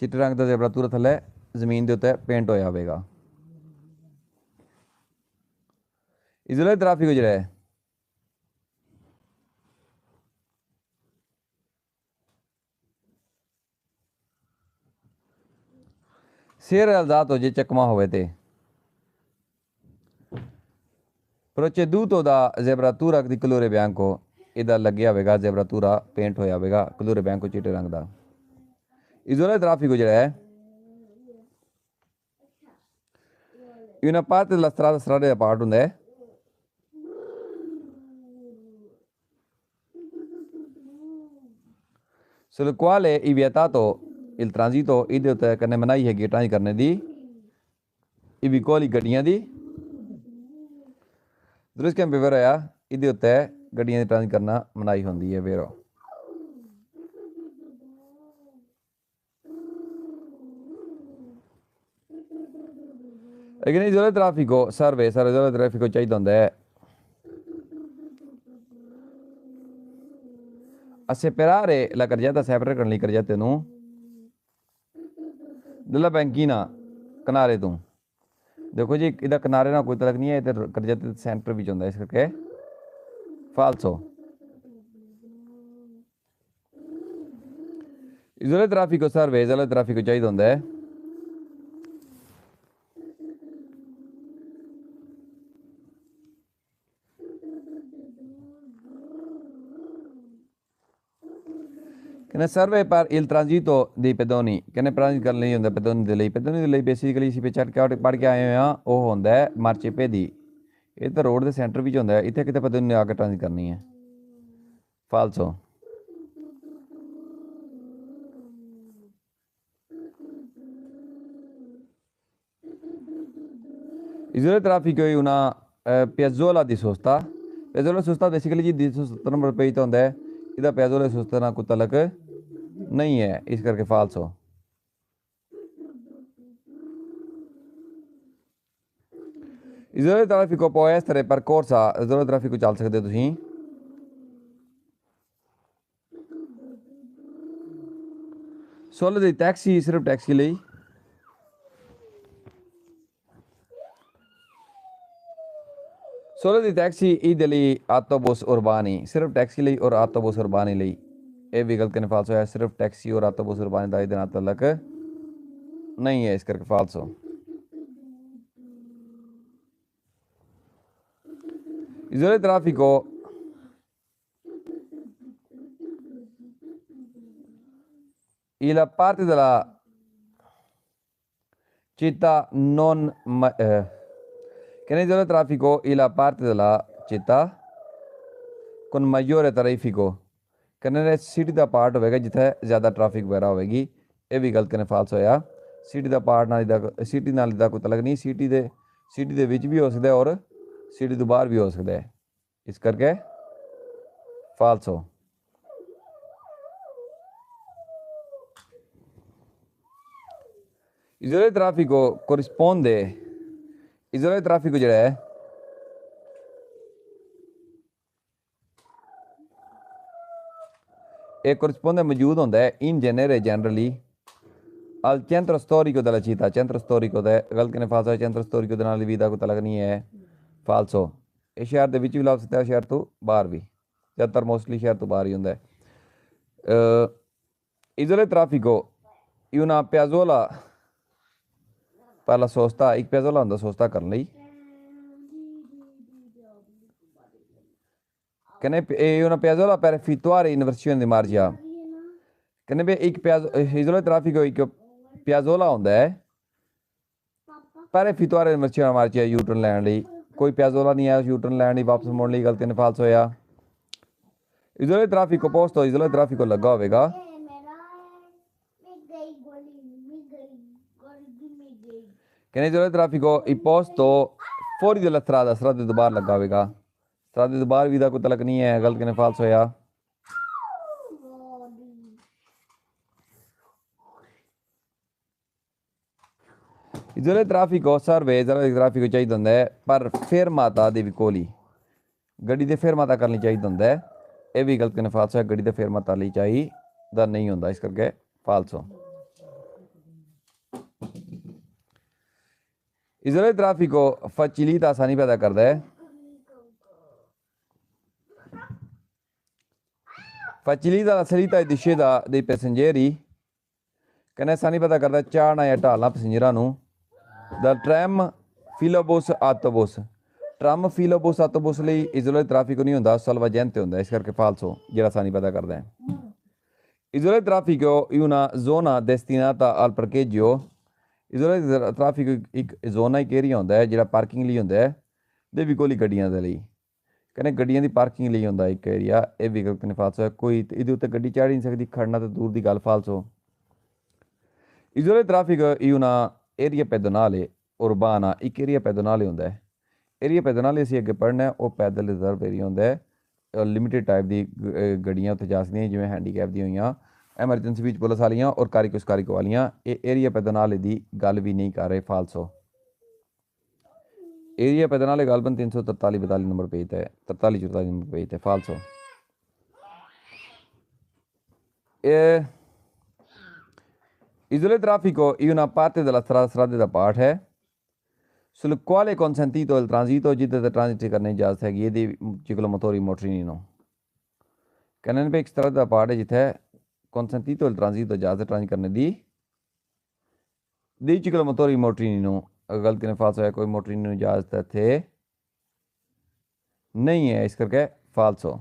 A: ਚਿੱਟੇ ਰੰਗ ਦਾ ਜ਼ੇਬਰਾਤੂਰਾ ਥੱਲੇ ਜ਼ਮੀਨ ਦੇ ਉੱਤੇ ਪੇਂਟ ਹੋਇਆ ਹੋਵੇਗਾ isola di traffico ਜਿਹੜਾ ਹੈ se realizzato ਜੇ ਚੱਕਵਾਂ ਹੋਵੇ ਤੇ proceduto da zebratura di colore bianco ਇਹਦਾ ਲੱਗਿਆ ਹੋਵੇਗਾ ਜ਼ੇਬਰਾਤੂਰਾ ਪੇਂਟ ਹੋਇਆ ਹੋਵੇਗਾ colore bianco ਚਿੱਟੇ ਰੰਗ ਦਾ isola di traffico ਜਿਹੜਾ ਹੈ una parte della strada da parte ਹੁੰਦਾ ਹੈ sul quale è vietato il transito ਇਹਦੇ ਉੱਤੇ ਕਰਨੇ ਮਨਾਹੀ ਹੈਗੀ ਟ੍ਰਾਂਜ਼ਿਟ ਕਰਨੇ ਦੀ ਇਹ ਵੀ ਕੋਲੀ ਗੱਡੀਆਂ ਦੀ ਦੂਸਰੇ ਕੈਂਪੇ ਵਰ ਆਇਆ ਇਹਦੇ ਉੱਤੇ ਗੱਡੀਆਂ ਦੀ ਟ੍ਰਾਂਜ਼ਿਟ ਕਰਨਾ ਮਨਾਹੀ ਹੁੰਦੀ ਹੈ ਵੇਰੋ Perché nell'isola di traffico serve isola di traffico ਚਾਹੀਦਾ ਹੁੰਦਾ ਹੈ a separare la carreggiata separate ਕਰਨ ਲਈ carreggiate ਨੂੰ della banchina ਕਿਨਾਰੇ ਤੋਂ ਦੇਖੋ ਜੀ ਇਹਦਾ ਕਿਨਾਰੇ ਨਾਲ ਕੋਈ ਤਲਕ ਨਹੀਂ ਹੈ ਇੱਧਰ carreggiate ਦੇ ਸੈਂਟਰ ਵਿੱਚ ਹੁੰਦਾ ਇਸ ਕਰਕੇ falso isola di traffico serve isola di traffico ਚਾਹੀਦਾ ਹੁੰਦਾ ਹੈ che ne serve per il transito dei pedoni che ne transit ਕਰਨ ਲਈ ਹੁੰਦਾ pedoni ਦੇ ਲਈ ਬੇਸਿਕਲੀ ਅਸੀਂ ਪਿਛੜ ਕੇ ਪੜ ਕੇ ਆਏ ਹਾਂ ਉਹ ਹੁੰਦਾ ਹੈ ਮਾਰਚੇਪੇ ਦੀ ਇਹ ਤਾਂ ਰੋਡ ਦੇ ਸੈਂਟਰ ਵਿੱਚ ਹੁੰਦਾ ਹੈ ਇੱਥੇ ਕਿਤੇ pedoni ਨੇ ਆ ਕੇ ਟ੍ਰਾਂਜ਼ਿਟ ਕਰਨੀ ਹੈ falso isola di traffico è una piazzola di sosta piazzola sosta basically ਜੀ 270 ਨੰਬਰ ਪੇਜ ਤੇ ਹੁੰਦਾ ਹੈ ਇਹਦਾ piazzola sosta ਨਾਲ ਕੋਈ ਤਲਕ नहीं है इस करके falso isola di traffico può essere percorsa isola di traffico ਚੱਲ ਸਕਦੇ ਤੁਸੀਂ solo dei taxi ਸਿਰਫ ਟੈਕਸੀ ਲਈ solo dei taxi e degli autobus urbani ਸਿਰਫ ਟੈਕਸੀ ਲਈ ਔਰ autobus urbani ਲਈ ਇਹ ਵਿਕਲਪ ਕਿਨੇ ਫਾਲਸੋ ਹੈ ਸਿਰਫ ਟੈਕਸੀ ਔਰ autobus urbani ਦਾ ਇਹਦੇ ਨਾਲ ਤਲਕ ਨਹੀਂ ਹੈ ਇਸ ਕਰਕੇ ਫਾਲਸੋ Isole traffico la parte della città non che ne isole traffico la parte della città con maggiore traffico ਕਹਿੰਦੇ ਸਿਟੀ ਦਾ ਪਾਰਟ ਹੋਵੇਗਾ ਜਿੱਥੇ ਜ਼ਿਆਦਾ ਟ੍ਰੈਫਿਕ ਵਗੈਰਾ ਹੋਵੇਗੀ ਇਹ ਵੀ ਗਲਤ ਨੇ ਫਾਲਸ ਹੋਇਆ ਸਿਟੀ ਦਾ ਪਾਰਟ ਨਾਲ ਇਹਦਾ ਸਿਟੀ ਨਾਲ ਇਹਦਾ ਕੋਈ ਤਲਕ ਨਹੀਂ ਸਿਟੀ ਦੇ ਵਿੱਚ ਵੀ ਹੋ ਸਕਦਾ ਔਰ ਸਿਟੀ ਤੋਂ ਬਾਹਰ ਵੀ ਹੋ ਸਕਦਾ ਹੈ ਇਸ ਕਰਕੇ ਫਾਲਸ ਹੋ isole traffico corrisponde isole traffico ਜਿਹੜਾ ਹੈ e corrisponde maujood ਹੁੰਦਾ ਹੈ in genere generally al centro storico della città centro storico ਦਾ ਗਲਤ ਕਿਨੇ ਫਾਲਸ ਹੈ centro storico ਦੇ ਨਾਲ ਵੀ ਦਾ ਕੋਈ ਤਲਕ ਨਹੀਂ ਹੈ ਫਾਲਸ ਹੋ ਇਹ ਸ਼ਹਿਰ ਦੇ ਵਿੱਚ ਵੀ ਲੱਗ ਸਕਦਾ ਹੈ ਸ਼ਹਿਰ ਤੋਂ ਬਾਹਰ ਵੀ ਜ਼ਿਆਦਾਤਰ ਮੋਸਟਲੀ ਸ਼ਹਿਰ ਤੋਂ ਬਾਹਰ ਹੀ ਹੁੰਦਾ ਹੈ isole traffico una piazzola ਪਹਿਲਾ ਸੋਸਤਾ ਇੱਕ ਪਿਆਜ਼ੋਲਾ ਹੁੰਦਾ ਸੋਸਤਾ ਕਰਨ ਲਈ ਕਹਿੰਦੇ ਇਹ una piazzola per effettuare inversione di marcia ਕਹਿੰਦੇ ਵੀ ਇੱਕ isole traffico ਇੱਕ ਪਿਆਜ਼ੋਲਾ ਹੁੰਦਾ ਹੈ per effettuare inversione di marcia U-turn ਲੈਣ ਲਈ ਕੋਈ ਪਿਆਜ਼ੋਲਾ ਨਹੀਂ ਹੈ ਯੂਟਰਨ ਲੈਣ ਲਈ ਵਾਪਸ ਮੁੜਨ ਲਈ ਗਲਤੀ ਨੇ ਫਾਲਸ ਹੋਇਆ isole traffico posto isole traffico ਲੱਗਾ ਹੋਵੇਗਾ che ne isole traffico il posto fuori dalla strada strade ਤੋਂ ਬਾਹਰ ਲੱਗਾ ਹੋਵੇਗਾ strade ਤੋਂ ਬਾਹਰ ਵੀ ਦਾ ਕੋਈ ਤਲਕ ਨਹੀਂ ਹੈ ਗਲਤ ਕਿਨੇ ਫਾਲਸ ਹੋਇਆ isole traffico serve isole traffico ਚਾਹੀਦਾ ਹੁੰਦਾ ਹੈ ਪਰ fermata ਦੇ ਵੀ ਕੋਲ ਹੀ ਗੱਡੀ ਦੇ fermata ਕਰਨੀ ਚਾਹੀਦਾ ਹੁੰਦਾ ਹੈ ਇਹ ਵੀ ਗਲਤ ਕਿਨੇ ਫਾਲਸ ਹੋਇਆ ਗੱਡੀ ਦੇ fermata ਲਈ ਚਾਹੀਦਾ ਨਹੀਂ ਹੁੰਦਾ ਇਸ ਕਰਕੇ ਫਾਲਸ ਹੋ isole traffico facilita आसानी पैदा करता है facilita i discesa dei passeggeri ਕਹਿੰਦੇ ਆਸਾਨੀ ਪੈਦਾ ਕਰਦਾ ਚਾੜਨਾ ਜਾਂ ਢਾਲਣਾ ਪੈਸੇਂਜਰਾਂ ਨੂੰ ਦਾ ਟ੍ਰੈਮ ਫਿਲੋਬਸ ਆਟੋਬਸ ਟ੍ਰਮ ਫਿਲੋਬਸ ਆਟੋਬਸ ਲਈ isole traffico ਨਹੀਂ ਹੁੰਦਾ ਸਲਵਾਜੈਂਟ ਹੁੰਦਾ ਇਸ ਕਰਕੇ ਫਾਲਸ ਹੋ ਜਿਹੜਾ ਆਸਾਨੀ ਪੈਦਾ ਕਰਦਾ ਹੈ isole traffico una zona destinata al parcheggio isole traffico ਇੱਕ ਜ਼ੋਨ ਇੱਕ ਏਰੀਆ ਹੁੰਦਾ ਹੈ ਜਿਹੜਾ ਪਾਰਕਿੰਗ ਲਈ ਹੁੰਦਾ ਹੈ ਦੇ ਵੀ ਕੋਲੀ ਗੱਡੀਆਂ ਦੇ ਲਈ ਕਹਿੰਦੇ ਗੱਡੀਆਂ ਦੀ ਪਾਰਕਿੰਗ ਲਈ ਹੁੰਦਾ ਇੱਕ ਏਰੀਆ ਇਹ ਵੀ ਗਲਤ ਨੇ ਫਾਲਸ ਹੋਇਆ ਕੋਈ ਇਹਦੇ ਉੱਤੇ ਗੱਡੀ ਚੜ੍ਹ ਨਹੀਂ ਸਕਦੀ ਖੜਨਾ ਤਾਂ ਦੂਰ ਦੀ ਗੱਲ ਫਾਲਸ ਹੋ isole traffico una area pedonale urbana ਇੱਕ ਏਰੀਆ pedonale ਹੁੰਦਾ ਹੈ ਏਰੀਆ pedonale ਅਸੀਂ ਅੱਗੇ ਪੜ੍ਹਨਾ ਉਹ ਪੈਦਲ ਰਿਜ਼ਰਵ ਏਰੀਆ ਹੁੰਦਾ ਹੈ ਲਿਮਿਟਿਡ ਟਾਈਪ ਦੀ ਗੱਡੀਆਂ ਉੱਥੇ ਜਾ ਸਕਦੀਆਂ ਜਿਵੇਂ ਹੈਂਡੀਕੈਪ ਦੀਆਂ ਹੋਈਆਂ ਐਮਰਜੈਂਸੀ ਵਿੱਚ ਪੁਲਿਸ ਵਾਲੀਆਂ ਔਰ ਕਾਰਿਕੋ ਵਾਲੀਆਂ ਇਹ ਏਰੀਆ ਪੈਦਨਾਲੇ ਦੀ ਗੱਲ ਵੀ ਨਹੀਂ ਕਰ ਰਹੇ ਫਾਲਸ ਹੋ ਏਰੀਆ ਪੈਦਨਾਲੇ ਗਲਬਨ 343 ਨੰਬਰ ਪੇਜ ਤੇ 43 ਨੰਬਰ ਪੇਜ ਤੇ ਫਾਲਸ ਹੋ isole traffico una parte della strada da parte è sul quale consentito il transito ਜਿੱਥੇ ਤੇ ਟ੍ਰਾਂਜ਼ਿਟ ਕਰਨੇ ਦੀ ਇਜਾਜ਼ਤ ਹੈਗੀ ਇਹਦੀ ਚਿਕਲੋਮੋਟਰੀ ਮੋਟਰੀ ਨੂੰ ਕਹਿੰਦੇ ਨੇ ਇੱਕ ਤਰ੍ਹਾਂ ਦਾ ਪਾਰਟ ਹੈ ਜਿੱਥੇ consentito il transito ਇਜਾਜ਼ਤ ਟ੍ਰਾਂਜ਼ਿਟ ਕਰਨੇ ਦੀ ਚਿਕਲੋਮੋਟਰੀ ਮੋਟਰੀ ਨੂੰ ਗਲਤੀ ਨੇ ਫਾਲਸ ਹੋਇਆ ਕੋਈ ਮੋਟਰੀ ਨੂੰ ਇਜਾਜ਼ਤ ਇੱਥੇ ਨਹੀਂ ਹੈ ਇਸ ਕਰਕੇ ਫਾਲਸ ਹੋ